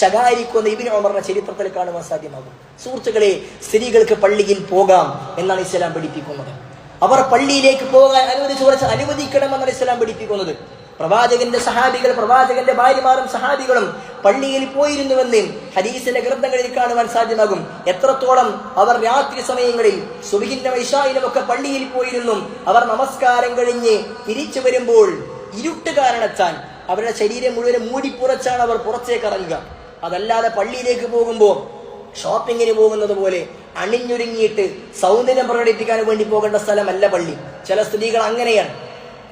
ശകാരിക്കുന്ന ഇബ്നു ഉമറിന്റെ ചരിത്രത്തിൽ കാണുവാൻ സാധ്യമാകും. സുഹൃത്തുക്കളെ, സ്ത്രീകൾക്ക് പള്ളിയിൽ പോകാം എന്നാണ് ഇസ്ലാം പഠിപ്പിക്കുന്നത്. അവർ പള്ളിയിലേക്ക് പോകാൻ അനുമതി ചോദിച്ചാൽ അനുവദിക്കണമെന്നാണ് ഇസ്ലാം പഠിപ്പിക്കുന്നത്. പ്രവാചകന്റെ സഹാബികൾ, പ്രവാചകന്റെ ഭാര്യമാരും സഹാബികളും പള്ളിയിൽ പോയിരുന്നുവെന്ന് ഹദീസിന്റെ ഗ്രന്ഥങ്ങളിൽ കാണുവാൻ സാധ്യമാകും. എത്രത്തോളം അവർ രാത്രി സമയങ്ങളിൽ സുബ്ഹിന്റെ ഇശായിലും ഒക്കെ പള്ളിയിൽ പോയിരുന്നു. അവർ നമസ്കാരം കഴിഞ്ഞ് തിരിച്ചു വരുമ്പോൾ ഇരുട്ട് കാരണത്താൽ അവരുടെ ശരീരം മുഴുവൻ മൂടിപ്പുറച്ചാണ് അവർ പുറത്തേക്ക് ഇറങ്ങുക. അതല്ലാതെ പള്ളിയിലേക്ക് പോകുമ്പോൾ ഷോപ്പിങ്ങിന് പോകുന്നത് പോലെ അണിഞ്ഞൊരുങ്ങിയിട്ട് സൗന്ദര്യം പ്രകടിപ്പിക്കാൻ വേണ്ടി പോകേണ്ട സ്ഥലമല്ല പള്ളി. ചില സ്ത്രീകൾ അങ്ങനെയാണ്.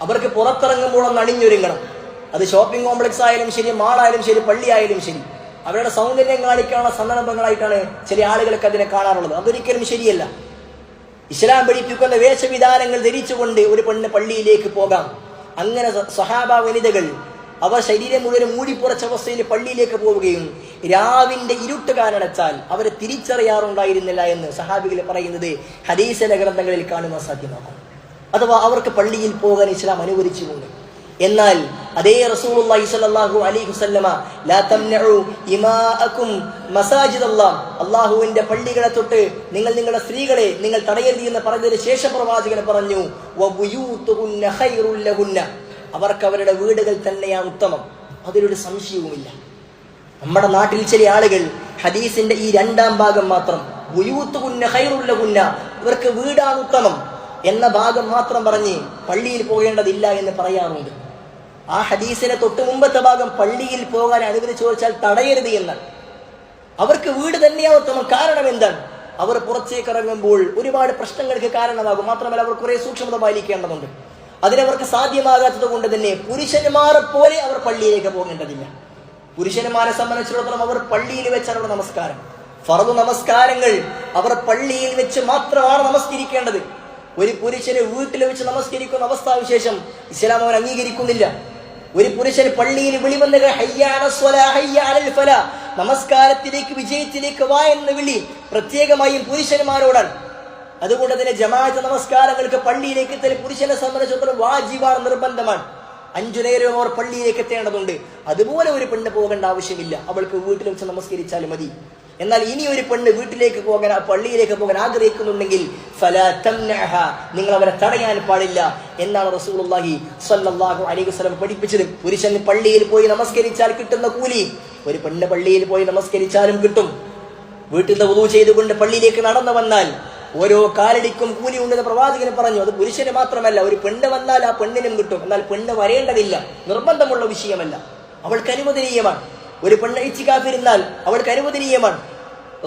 അവർക്ക് പുറത്തിറങ്ങുമ്പോൾ ഒന്ന് അണിഞ്ഞൊരുങ്ങണം. അത് ഷോപ്പിംഗ് കോംപ്ലക്സ് ആയാലും ശരി, മാളായാലും ശരി, പള്ളി ആയാലും ശരി. അവരുടെ സൗന്ദര്യം കാണിക്കാനുള്ള സന്ദർഭങ്ങളായിട്ടാണ് ചില ആളുകൾക്ക് അതിനെ കാണാറുള്ളത്. അതൊരിക്കലും ശരിയല്ല. ഇസ്ലാം പഠിപ്പിക്കുന്ന വേഷവിധാനങ്ങൾ ധരിച്ചുകൊണ്ട് ഒരു പെണ്ണ് പള്ളിയിലേക്ക് പോകാം. അങ്ങനെ സ്വഹാബ വനിതകൾ അവർ ശരീരം മുഴുവൻ മൂടിപ്പുറച്ച അവസ്ഥയിൽ പള്ളിയിലേക്ക് പോവുകയും രാവിന്റെ ഇരുട്ട് കാരണത്താൽ അവരെ തിരിച്ചറിയാറുണ്ടായിരുന്നില്ല എന്ന് സഹാബികൾ പറയുന്നത് ഹദീസിലെ ഗ്രന്ഥങ്ങളിൽ കാണുവാൻ സാധ്യമാകും. അഥവാ അവർക്ക് പള്ളിയിൽ പോകാൻ ഇസ്ലാം അനുവദിച്ചിട്ടുണ്ട്. എന്നാൽ അതേ റസൂലുള്ളാഹി സ്വല്ലല്ലാഹു അലൈഹി വസല്ലമ ലാ തംനഉ ഇമാഅകും മസാജിദല്ലാഹ്, അല്ലാഹുവിന്റെ പള്ളികളെ തൊട്ട് നിങ്ങൾ നിങ്ങളുടെ സ്ത്രീകളെ നിങ്ങൾ തടയരുത് എന്ന് പറഞ്ഞതിന് ശേഷം പ്രവാചകൻ പറഞ്ഞു, വബുയൂതുഹുന്ന ഖൈറുൽ ലഹുന്ന, അവർക്ക് അവരുടെ വീടുകൾ തന്നെയാണ് ഉത്തമം. അതിലൊരു സംശയവുമില്ല. നമ്മുടെ നാട്ടിൽ ചില ആളുകൾ ഹദീസിന്റെ ഈ രണ്ടാം ഭാഗം മാത്രം, ബുയൂതുഹുന്ന ഖൈറുൽ ലഹുന്ന, ഇവർക്ക് വീടാണ് ഉത്തമം എന്ന ഭാഗം മാത്രം പറഞ്ഞ് പള്ളിയിൽ പോകേണ്ടതില്ല എന്ന് പറയാറുണ്ട്. ആ ഹദീസിനെ തൊട്ട് മുമ്പത്തെ ഭാഗം പള്ളിയിൽ പോകാൻ അനുമതി ചോദിച്ചാൽ തടയരുത് എന്നാണ്. അവർക്ക് വീട് തന്നെയാണ് ഉത്തമം. കാരണം എന്താണ്? അവർ പുറത്തേക്ക് ഇറങ്ങുമ്പോൾ ഒരുപാട് പ്രശ്നങ്ങൾക്ക് കാരണമാകും. മാത്രമല്ല അവർ കുറെ സൂക്ഷ്മത പാലിക്കേണ്ടതുണ്ട്. അതിനവർക്ക് സാധ്യമാകാത്തത് കൊണ്ട് തന്നെ പുരുഷന്മാരെ പോലെ അവർ പള്ളിയിലേക്ക് പോകേണ്ടതില്ല. പുരുഷന്മാരെ സംബന്ധിച്ചിടത്തോളം അവർ പള്ളിയിൽ വെച്ചാണ് അവിടെ നമസ്കാരം. ഫർദ് നമസ്കാരങ്ങൾ അവർ പള്ളിയിൽ വെച്ച് മാത്രമാണ് നമസ്കരിക്കേണ്ടത്. ഒരു പുരുഷന് വീട്ടിൽ വെച്ച് നമസ്കരിക്കുന്ന അവസ്ഥാവിശേഷം ഇസ്ലാം അവൻ അംഗീകരിക്കുന്നില്ല. ഒരു പുരുഷന് പള്ളിയിൽ വിളിവന്ന് നമസ്കാരത്തിലേക്ക് വിജയത്തിലേക്ക് വാ എന്ന് വിളി പ്രത്യേകമായും പുരുഷന്മാരോടാണ്. അതുകൊണ്ട് തന്നെ ജമാഅത്ത് നമസ്കാരങ്ങൾക്ക് പള്ളിയിലേക്ക് എത്തൽ പുരുഷനെ സംബന്ധിച്ചിടത്തോളം വാജിബാണ്, നിർബന്ധമാണ്. 5 നേരവും അവർ പള്ളിയിലേക്ക് എത്തേണ്ടതുണ്ട്. അതുപോലെ ഒരു പെണ്ണ് പോകേണ്ട ആവശ്യമില്ല, അവൾക്ക് വീട്ടിൽ വെച്ച് നമസ്കരിച്ചാൽ മതി. എന്നാൽ ഇനി ഒരു പെണ്ണ് വീട്ടിലേക്ക് പോകാൻ പള്ളിയിലേക്ക് പോകാൻ ആഗ്രഹിക്കുന്നുണ്ടെങ്കിൽ ഫലാ തംനഅഹ, നിങ്ങൾ അവരെ തടയാൻ പാടില്ല എന്നാണ് റസൂലുള്ളാഹി സ്വല്ലല്ലാഹു അലൈഹി വസല്ലം പഠിപ്പിച്ചത്. പുരുഷൻ പള്ളിയിൽ പോയി നമസ്കരിച്ചാൽ കിട്ടുന്ന കൂലി ഒരു പെണ്ണ് പള്ളിയിൽ പോയി നമസ്കരിച്ചാലും കിട്ടും. വീട്ടിൽ നിന്ന് വുളൂ ചെയ്തുകൊണ്ട് പള്ളിയിലേക്ക് നടന്നു വന്നാൽ ഓരോ കാലടിക്കും കൂലി ഉണ്ടെന്ന് പ്രവാചകൻ പറഞ്ഞു. അത് പുരുഷന് മാത്രമല്ല, ഒരു പെണ്ണ് വന്നാൽ ആ പെണ്ണിനും കിട്ടും. എന്നാൽ പെണ്ണ് വരേണ്ടതില്ല, നിർബന്ധമുള്ള വിഷയമല്ല, അവൾക്ക് അനുവദനീയമാണ്. ഒരു പെണ്ണ് ഇത്തികാഫിരുന്നാൽ അവൾക്ക് അനുവദനീയമാണ്.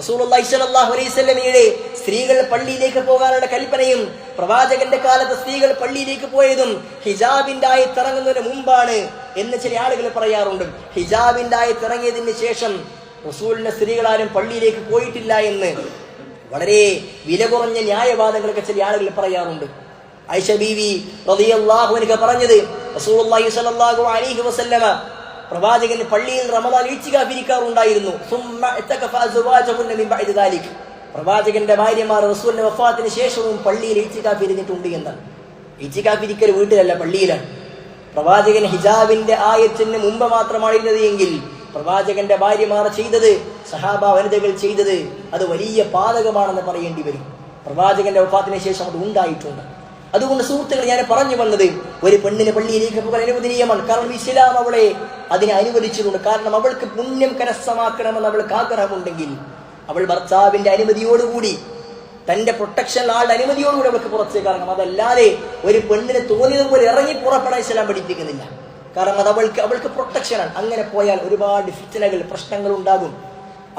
റസൂലുള്ളാഹി സ്വല്ലല്ലാഹു അലൈഹി വസല്ലമയുടെ സ്ത്രീകൾ പള്ളിയിലേക്ക് പോകാനുള്ള കൽപ്പനയും പ്രവാചകന്റെ കാലത്ത് സ്ത്രീകൾ പള്ളിയിലേക്ക് പോയതും ഹിജാബിന്റെ ആയത്തിറങ്ങുന്നതിന് മുമ്പാണ് എന്ന് ചില ആളുകൾ പറയാറുണ്ട്. ഹിജാബിന്റെ ആയത്തിറങ്ങിയതിന് ശേഷം റസൂലിന്റെ സ്ത്രീകളാരും പള്ളിയിലേക്ക് പോയിട്ടില്ല എന്ന് വളരെ വില കുറഞ്ഞ ന്യായവാദങ്ങളൊക്കെ ചില ആളുകൾ പറയാറുണ്ട്. ആയിഷ ബീവി റളിയല്ലാഹു അൻഹ പറഞ്ഞത്, റസൂലുള്ളാഹി സ്വല്ലല്ലാഹു അലൈഹി വസല്ലമ പ്രവാചകൻ പള്ളിയിൽ റമദാൻ ഇത്തികാഫിരിക്കാറുണ്ടായിരുന്നു. പ്രവാചകന്റെ ഭാര്യമാർ റസൂലിന്റെ വഫാത്തിന് ശേഷവും പള്ളിയിൽ ഇത്തികാഫിരുന്നിട്ടുണ്ട് എന്നാണ്. ഇത്തികാഫിരിക്കൽ വീട്ടിലല്ല, പള്ളിയിലാണ്. പ്രവാചകൻ ഹിജാബിന്റെ ആയത്തിന് മുമ്പ് മാത്രമാണ് ഇരുന്നത് എങ്കിൽ പ്രവാചകന്റെ ഭാര്യമാർ ചെയ്തത്, സഹാബ വനിതകൾ ചെയ്തത് അത് വലിയ പാതകമാണെന്ന് പറയേണ്ടി വരും. പ്രവാചകന്റെ വഫാത്തിന് ശേഷം അത് ഉണ്ടായിട്ടുണ്ട്. അതുകൊണ്ട് സുഹൃത്തുക്കൾ, ഞാൻ പറഞ്ഞു വന്നത്, ഒരു പെണ്ണിന് പള്ളിയിലേക്ക് പോകാൻ അനുവദനീയമാണ്. കാരണം ഇസ്ലാം അവളെ അതിനെ അനുവദിച്ചിട്ടുണ്ട്. കാരണം അവൾക്ക് പുണ്യം കരസ്ഥമാക്കണമെന്ന് അവൾക്ക് ആഗ്രഹമുണ്ടെങ്കിൽ അവൾ ഭർത്താവിന്റെ അനുമതിയോടുകൂടി, തന്റെ പ്രൊട്ടക്ഷൻ ആളുടെ അനുമതിയോടുകൂടി അവൾക്ക് പുറത്തേക്ക് ഇറങ്ങും. അതല്ലാതെ ഒരു പെണ്ണിന് തോന്നിയതുപോലെ ഇറങ്ങി പുറപ്പെടാൻ ഇസ്ലാം പഠിപ്പിക്കുന്നില്ല. കാരണം അത് അവൾക്ക് പ്രൊട്ടക്ഷനാണ്. അങ്ങനെ പോയാൽ ഒരുപാട് ഫിത്നകൾ, പ്രശ്നങ്ങൾ ഉണ്ടാകും.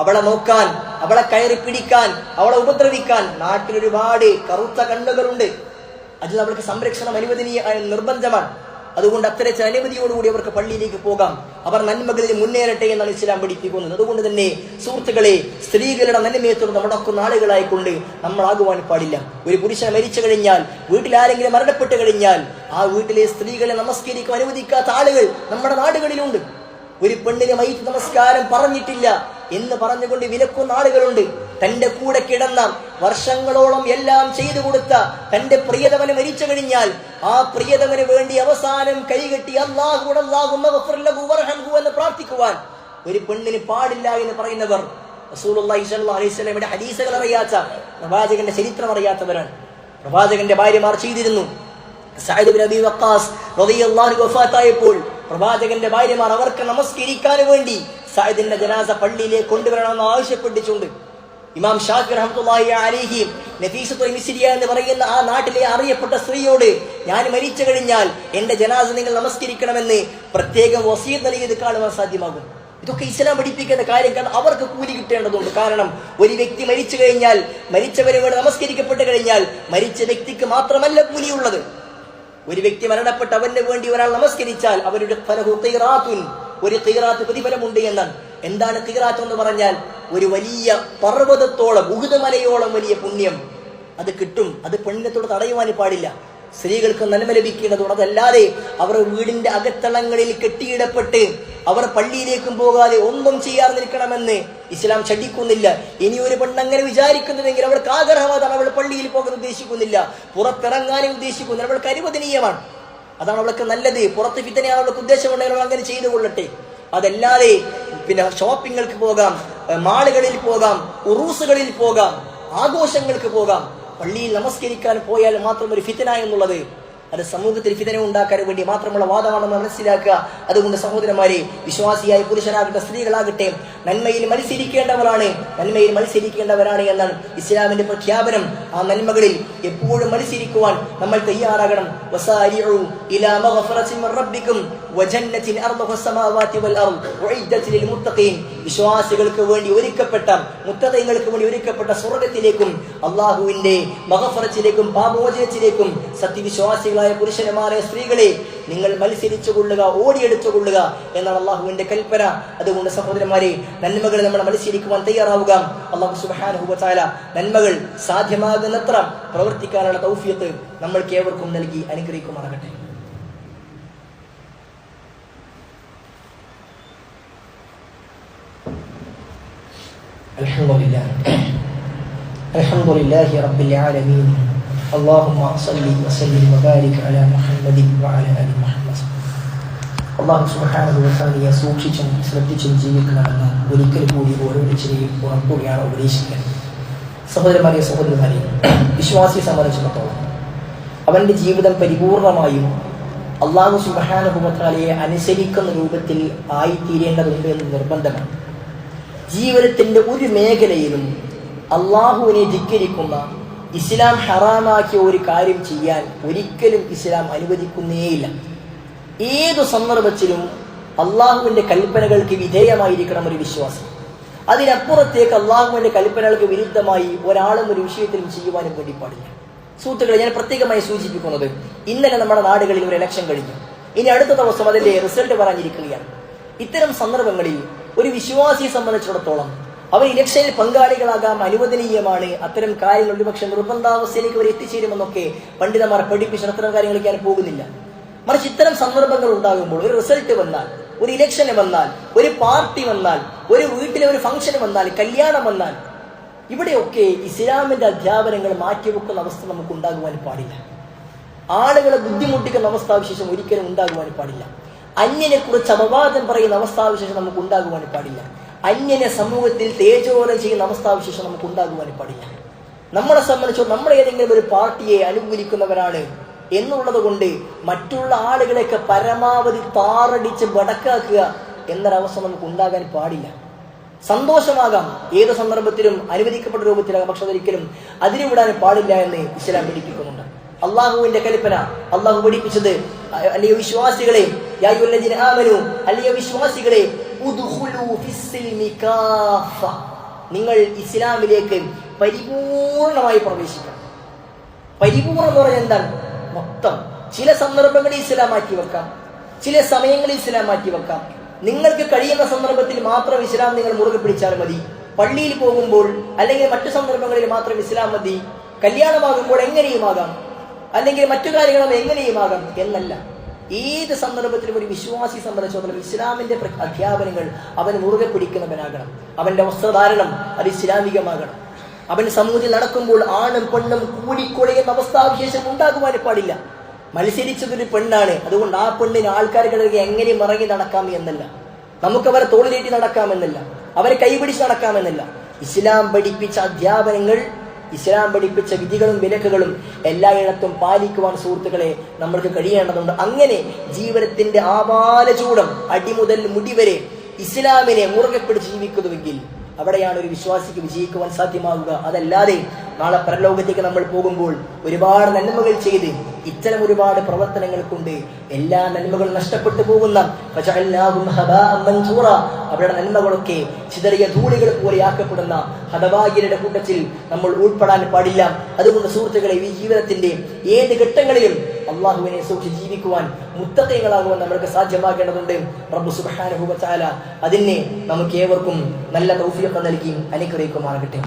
അവളെ നോക്കാൻ, അവളെ കയറി പിടിക്കാൻ, അവളെ ഉപദ്രവിക്കാൻ നാട്ടിൽ ഒരുപാട് കറുത്ത കണ്ണുകളുണ്ട്. അത് അവൾക്ക് സംരക്ഷണം അനുവദനീയ നിർബന്ധമാണ്. അതുകൊണ്ട് അത്തരത്തിൽ അനുമതിയോടുകൂടി അവർക്ക് പള്ളിയിലേക്ക് പോകാം. അവർ നന്മകളിൽ മുന്നേറട്ടെ എന്നാണ് ഇസ്ലാം പഠിപ്പിക്കുന്നത്. അതുകൊണ്ട് തന്നെ സുഹൃത്തുക്കളെ, സ്ത്രീകളുടെ നന്മയത്തോട് നടക്കുന്ന ആളുകളായിക്കൊണ്ട് നമ്മളാകുവാൻ പാടില്ല. ഒരു പുരുഷൻ മരിച്ചു കഴിഞ്ഞാൽ, വീട്ടിൽ ആരെങ്കിലും മരണപ്പെട്ട് കഴിഞ്ഞാൽ ആ വീട്ടിലെ സ്ത്രീകളെ നമസ്കരിക്കാൻ അനുവദിക്കാത്ത ആളുകൾ നമ്മുടെ നാടുകളിലുണ്ട്. ഒരു പെണ്ണിന് മയ്യിത്ത് നമസ്കാരം പറഞ്ഞിട്ടില്ല എന്ന് പറഞ്ഞുകൊണ്ട് വിലക്കുന്ന ആളുകളുണ്ട്. തന്റെ കൂടെ കിടന്ന വർഷങ്ങളോളം എല്ലാം ചെയ്തു കൊടുത്ത തന്റെ പ്രിയതമന് മരിച്ചു കഴിഞ്ഞാൽ ആ പ്രിയതമന് വേണ്ടി അവസാനം കൈകെട്ടി അല്ലാഹു എന്ന് പ്രാർത്ഥിക്കുവാൻ ഒരു പെണ്ണിന് പാടില്ല എന്ന് പറയുന്നവർ റസൂലുള്ളാഹി സ്വല്ലല്ലാഹു അലൈഹി വസല്ലമയുടെ ഹദീസുകൾ അറിയാത്ത, പ്രവാചകന്റെ ചരിത്രം അറിയാത്തവരാണ്. പ്രവാചകന്റെ ഭാര്യമാർ ചെയ്തിരുന്നു. സഅദ് ഇബ്നു അബീ വഖാസ് റളിയല്ലാഹു അൻഹു വഫാത്തായപ്പോൾ പ്രവാചകന്റെ ഭാര്യമാർ അവർക്ക് നമസ്കരിക്കാൻ വേണ്ടി സഅദിന്റെ ജനാസ പള്ളിയിലേക്ക് കൊണ്ടുവരണമെന്ന് ആവശ്യപ്പെട്ടിട്ടുണ്ട്. ഇമാം ഷാഫി റഹ്മത്തുള്ളാഹി അലൈഹി നഫീസത്തുൽ മിസ്രിയ എന്ന് പറയുന്ന ആ നാട്ടിലെ അറിയപ്പെട്ട സ്ത്രീയോട്, ഞാൻ മരിച്ചു കഴിഞ്ഞാൽ എന്റെ ജനാസ നിങ്ങൾ നമസ്കരിക്കണമെന്ന് പ്രത്യേകം വസിയത്ത് നൽകിയത് കാണുവാൻ സാധ്യമാകും. ഇതൊക്കെ ഇസ്ലാം പഠിപ്പിക്കുന്ന കാര്യം. കാരണം അവർക്ക് കൂലി കിട്ടേണ്ടതുണ്ട്. കാരണം ഒരു വ്യക്തി മരിച്ചു കഴിഞ്ഞാൽ, മരിച്ചവരെ വേണ്ടി നമസ്കരിക്കപ്പെട്ട് കഴിഞ്ഞാൽ മരിച്ച വ്യക്തിക്ക് മാത്രമല്ല കൂലിയുള്ളത്. ഒരു വ്യക്തി മരണപ്പെട്ട് അവന് വേണ്ടി ഒരാൾ നമസ്കരിച്ചാൽ അവരുടെ ഒരു ഖീറാത്ത് പ്രതിഫലമുണ്ട് എന്നാണ്. എന്താണ് ഖീറാത്ത് എന്ന് പറഞ്ഞാൽ? ഒരു വലിയ പർവ്വതത്തോളം, ഉഹുദ് മലയോളം വലിയ പുണ്യം അത് കിട്ടും. അത് പെണ്ണിനത്തോട് തടയുവാൻ പാടില്ല. സ്ത്രീകൾക്ക് നന്മ ലഭിക്കേണ്ടതുണ്ട്. അതല്ലാതെ അവർ വീടിന്റെ അകത്തളങ്ങളിൽ കെട്ടിയിടപ്പെട്ട് അവർ പള്ളിയിലേക്കും പോകാതെ ഒന്നും ചെയ്യാതെ നിൽക്കണമെന്ന് ഇസ്ലാം ശഠിക്കുന്നില്ല. ഇനി ഒരു പെണ്ണ് അങ്ങനെ വിചാരിക്കുന്നുവെങ്കിൽ അവൾക്ക് ആഗ്രഹമാണ്, അവൾ പള്ളിയിൽ പോകാൻ ഉദ്ദേശിക്കുന്നില്ല, പുറത്തിറങ്ങാനും ഉദ്ദേശിക്കുന്നില്ല, അവൾക്ക് അനുവദനീയമാണ്. അതാണ് അവൾക്ക് നല്ലത്. പുറത്ത് ഫിത്തനയാണ് അവൾക്ക് ഉദ്ദേശമുണ്ടെങ്കിൽ അവൾ അങ്ങനെ ചെയ്തു കൊള്ളട്ടെ. അതല്ലാതെ പിന്നെ ഷോപ്പിങ്ങൾക്ക് പോകാം, മാളുകളിൽ പോകാം, ഉറൂസുകളിൽ പോകാം, ആഘോഷങ്ങൾക്ക് പോകാം. പള്ളിയിൽ നമസ്കരിക്കാൻ പോയാൽ മാത്രം ഒരു ഫിത്തന എന്നുള്ളത് അത് സമൂഹത്തിൽ ഫിതന ഉണ്ടാക്കാൻ വേണ്ടി മാത്രമുള്ള വാദമാണെന്ന് മനസ്സിലാക്കുക. അതുകൊണ്ട് സഹോദരന്മാരെ, വിശ്വാസിയായ പുരുഷനാകട്ടെ സ്ത്രീകളാകട്ടെ നന്മയിൽ മത്സരിക്കേണ്ടവരാണ്, നന്മയിൽ മത്സരിക്കേണ്ടവരാണ് എന്നാണ് ഇസ്ലാമിന്റെ പ്രഖ്യാപനം. ആ നന്മകളിൽ എപ്പോഴും മത്സരിക്കുവാൻ നമ്മൾ തയ്യാറാകണം. വസാരിഉ ഇലാ മഗ്ഫിറത്തിൻ മിർ റബ്ബിക്കും വജന്നത്തിൻ അർദുഹാ അസ്സമാവാതി വൽ അർദ് ഉഇദ്ദത് ലിൽ മുത്തഖീൻ വിശ്വാസികൾക്ക് വേണ്ടി ഒരുക്കപ്പെട്ട, മുത്തഖീങ്ങൾക്ക് വേണ്ടി ഒരുക്കപ്പെട്ട സ്വർഗത്തിലേക്കും അള്ളാഹുവിന്റെ മഗ്ഫിറത്തിലേക്കും പാപമോചനത്തിലേക്കും സത്യവിശ്വാസികളായ പുരുഷന്മാരെ, സ്ത്രീകളെ നിങ്ങൾ മത്സരിച്ചു കൊള്ളുക, ഓടിയെടുത്തു കൊള്ളുക എന്നാണ് അള്ളാഹുവിന്റെ കൽപ്പന. അതുകൊണ്ട് സഹോദരന്മാരെ, നന്മകൾ നമ്മൾ മത്സരിക്കുവാൻ തയ്യാറാവുക. അള്ളാഹു സുബ്ഹാനഹു വ തആല നന്മകൾ സാധ്യമാകുന്നത്ര പ്രവർത്തിക്കാനുള്ള തൗഫീഖ് നമ്മൾക്ക് ഏവർക്കും നൽകി അനുഗ്രഹിക്കുമാറാകട്ടെ. അൽഹംദുലില്ലാഹി റബ്ബിൽ ആലമീൻ. اللهم صل وسلم وبارك على محمد وعلى ال محمد. അല്ലാഹു സുബ്ഹാനഹു വ തആലയെ സൂക്ഷിച്ചും ശ്രദ്ധിച്ചും ജീവിക്കണമെന്ന് ഒരിക്കൽ കൂടി ഓരോരുത്തരെയും ഉറപ്പുകയാണ് ഉപദേശിക്കുന്നത്. സഹോദരന്മാരെ, സഹോദരന്മാരെ, വിശ്വാസിയെ സംബന്ധിച്ചിടത്തോളം അവന്റെ ജീവിതം പരിപൂർണമായും അല്ലാഹു സുബ്ഹാനഹു വ തആലയെ അനുസരിക്കുന്ന രൂപത്തിൽ ആയിത്തീരേണ്ടതുണ്ട് എന്ന് നിർബന്ധമാണ്. ജീവിതത്തിന്റെ ഒരു മേഖലയിലും അള്ളാഹുവിനെ ധിക്കരിക്കുന്ന, ഇസ്ലാം ഹറാമാക്കിയ ഒരു കാര്യം ചെയ്യാൻ ഒരിക്കലും ഇസ്ലാം അനുവദിക്കുന്നേയില്ല. ഏതു സന്ദർഭത്തിലും അള്ളാഹുവിന്റെ കൽപ്പനകൾക്ക് വിധേയമായിരിക്കണം ഒരു വിശ്വാസം. അതിനപ്പുറത്തേക്ക് അള്ളാഹുവിന്റെ കൽപ്പനകൾക്ക് വിരുദ്ധമായി ഒരാളും ഒരു വിഷയത്തിലും ചെയ്യുവാനും വേണ്ടി പാടില്ല. സുഹൃത്തുക്കളെ, ഞാൻ പ്രത്യേകമായി സൂചിപ്പിക്കുന്നത്, ഇന്നലെ നമ്മുടെ നാടുകളിൽ ഒരു ഇലക്ഷൻ കഴിഞ്ഞു. ഇനി അടുത്ത ദിവസം അതിന്റെ റിസൾട്ട് പറഞ്ഞിരിക്കുകയാണ്. ഇത്തരം സന്ദർഭങ്ങളിൽ ഒരു വിശ്വാസിയെ സംബന്ധിച്ചിടത്തോളം അവർ ഇലക്ഷനിൽ പങ്കാളികളാകാൻ അനുവദനീയമാണ്. അത്തരം കാര്യങ്ങൾ ഒരുപക്ഷെ നിർബന്ധാവസ്ഥയിലേക്ക് അവർ എത്തിച്ചേരുമെന്നൊക്കെ പണ്ഡിതന്മാർ പഠിപ്പിച്ചു. അത്തരം കാര്യങ്ങൾക്ക് ഞാൻ പോകുന്നില്ല. മറിച്ച് ഇത്തരം സന്ദർഭങ്ങൾ ഉണ്ടാകുമ്പോൾ, ഒരു റിസൾട്ട് വന്നാൽ, ഒരു ഇലക്ഷന് വന്നാൽ, ഒരു പാർട്ടി വന്നാൽ, ഒരു വീട്ടിലെ ഒരു ഫംഗ്ഷൻ വന്നാൽ, കല്യാണം വന്നാൽ, ഇവിടെയൊക്കെ ഇസ്ലാമിന്റെ അധ്യാപനങ്ങൾ മാറ്റിവെക്കുന്ന അവസ്ഥ നമുക്ക് ഉണ്ടാകുവാൻ പാടില്ല. ആളുകളെ ബുദ്ധിമുട്ടിക്കുന്ന അവസ്ഥാവിശേഷം ഒരിക്കലും ഉണ്ടാകുവാൻ പാടില്ല. അന്യനെ കുറിച്ച് അപവാദം പറയുന്ന അവസ്ഥാവിശേഷം നമുക്ക് ഉണ്ടാകുവാൻ പാടില്ല. അന്യനെ സമൂഹത്തിൽ തേജോരം ചെയ്യുന്ന അവസ്ഥാവിശേഷം നമുക്ക് ഉണ്ടാകുവാൻ പാടില്ല. നമ്മളെ സംബന്ധിച്ചോ നമ്മൾ ഏതെങ്കിലും ഒരു പാർട്ടിയെ അനുകൂലിക്കുന്നവരാണ് എന്നുള്ളത് കൊണ്ട് മറ്റുള്ള ആളുകളെയൊക്കെ പരമാവധി താറടിച്ച് വടക്കാക്കുക എന്നൊരവസ്ഥ നമുക്ക് ഉണ്ടാകാൻ പാടില്ല. സന്തോഷമാകാം, ഏത് സന്ദർഭത്തിലും അനുവദിക്കപ്പെട്ട രൂപത്തിലാകാം, പക്ഷെ അതൊരിക്കലും അതിരുവിടാൻ പാടില്ല എന്ന് ഇസ്ലാം പഠിപ്പിക്കുന്നുണ്ട്. അള്ളാഹുവിന്റെ കൽപ്പന, അള്ളാഹു പഠിപ്പിച്ചത്, അല്ലയോ വിശ്വാസികളെ, യാ അയ്യുഹല്ലദീന ആമനൂ, അല്ലയോ വിശ്വാസികളെ, ഉദ്ഖുലൂ ഫിസ്സിൽമി കാഫ, നിങ്ങൾ ഇസ്ലാമിലേക്ക് പരിപൂർണമായി പ്രവേശിക്കണം. പരിപൂർണം എന്ന് പറഞ്ഞാൽ എന്താണ്? മൊത്തം. ചില സന്ദർഭങ്ങളിൽ ഇസ്ലാം മാറ്റി വെക്കാം, ചില സമയങ്ങളിൽ ഇസ്ലാം മാറ്റി വെക്കാം. നിങ്ങൾക്ക് കഴിയുന്ന സന്ദർഭത്തിൽ മാത്രം ഇസ്ലാം നിങ്ങൾ മുറുകെ പിടിച്ചാൽ മതി. പള്ളിയിൽ പോകുമ്പോൾ അല്ലെങ്കിൽ മറ്റു സന്ദർഭങ്ങളിൽ മാത്രം ഇസ്ലാം മതി. കല്യാണമാകുമ്പോൾ എങ്ങനെയുമാകാം, അല്ലെങ്കിൽ മറ്റു കാര്യങ്ങളും എങ്ങനെയുമാകാം എന്നല്ല. ഏത് സന്ദർഭത്തിലും ഒരു വിശ്വാസി സംബന്ധിച്ചിടത്തോളം ഇസ്ലാമിന്റെ അധ്യാപനങ്ങൾ അവൻ മുറുകെ പിടിക്കുന്നവനാകണം. അവന്റെ വസ്ത്രധാരണം അത് ഇസ്ലാമികമാകണം. അവൻ സമൂഹത്തിൽ നടക്കുമ്പോൾ ആണും പെണ്ണും കൂടിക്കൊള്ളുന്ന അവസ്ഥാവിശേഷം ഉണ്ടാകുവാൻ പാടില്ല. മത്സരിച്ചതൊരു പെണ്ണാണ്, അതുകൊണ്ട് ആ പെണ്ണിന് ആൾക്കാർക്കിടയിൽ എങ്ങനെ മറങ്ങി നടക്കാം എന്നല്ല, നമുക്കവരെ തോളിലേറ്റി നടക്കാമെന്നല്ല, അവരെ കൈപിടിച്ച് നടക്കാമെന്നല്ല. ഇസ്ലാം പഠിപ്പിച്ച അധ്യാപനങ്ങൾ, ഇസ്ലാം പഠിപ്പിച്ച വിധികളും വിലക്കുകളും എല്ലായിടത്തും പാലിക്കുവാൻ സുഹൃത്തുക്കളെ നമ്മൾക്ക് കഴിയേണ്ടതുണ്ട്. അങ്ങനെ ജീവിതത്തിന്റെ ആപാലചൂടം അടിമുതൽ മുടിവരെ ഇസ്ലാമിനെ മുറുകെ പിടിച്ച് ജീവിക്കുന്നുവെങ്കിൽ അവിടെയാണ് ഒരു വിശ്വാസിക്ക് വിജയിക്കുവാൻ സാധ്യമാകുക. അതല്ലാതെ നാളെ പരലോകത്തേക്ക് നമ്മൾ പോകുമ്പോൾ ഒരുപാട് നന്മകൾ ചെയ്ത് ഇത്തരം ഒരുപാട് പ്രവർത്തനങ്ങൾ കൊണ്ട് എല്ലാ നന്മകളും നഷ്ടപ്പെട്ടു പോകുന്ന അവരുടെ നന്മകളൊക്കെ ചിതറിയ ധൂളികൾ പോലെ ആക്കപ്പെടുന്ന ഹതഭാഗ്യരുടെ കൂട്ടത്തിൽ നമ്മൾ ഉൾപ്പെടാൻ പാടില്ല. അതുകൊണ്ട് സുഹൃത്തുക്കളെ, ഈ ജീവിതത്തിന്റെ ഏത് ഘട്ടങ്ങളിലും അള്ളാഹുവിനെ സൂക്ഷിച്ച് ജീവിക്കുവാൻ, മുത്തഖീങ്ങളാകുവാൻ നമ്മൾക്ക് സാധ്യമാകേണ്ടതുണ്ട്. റബ്ബ് സുബ്ഹാനഹു വ തആല അതിനെ നമുക്ക് ഏവർക്കും നല്ല തൗഫീഖ് നൽകി അനുഗ്രഹിക്കുമാറാകട്ടെ.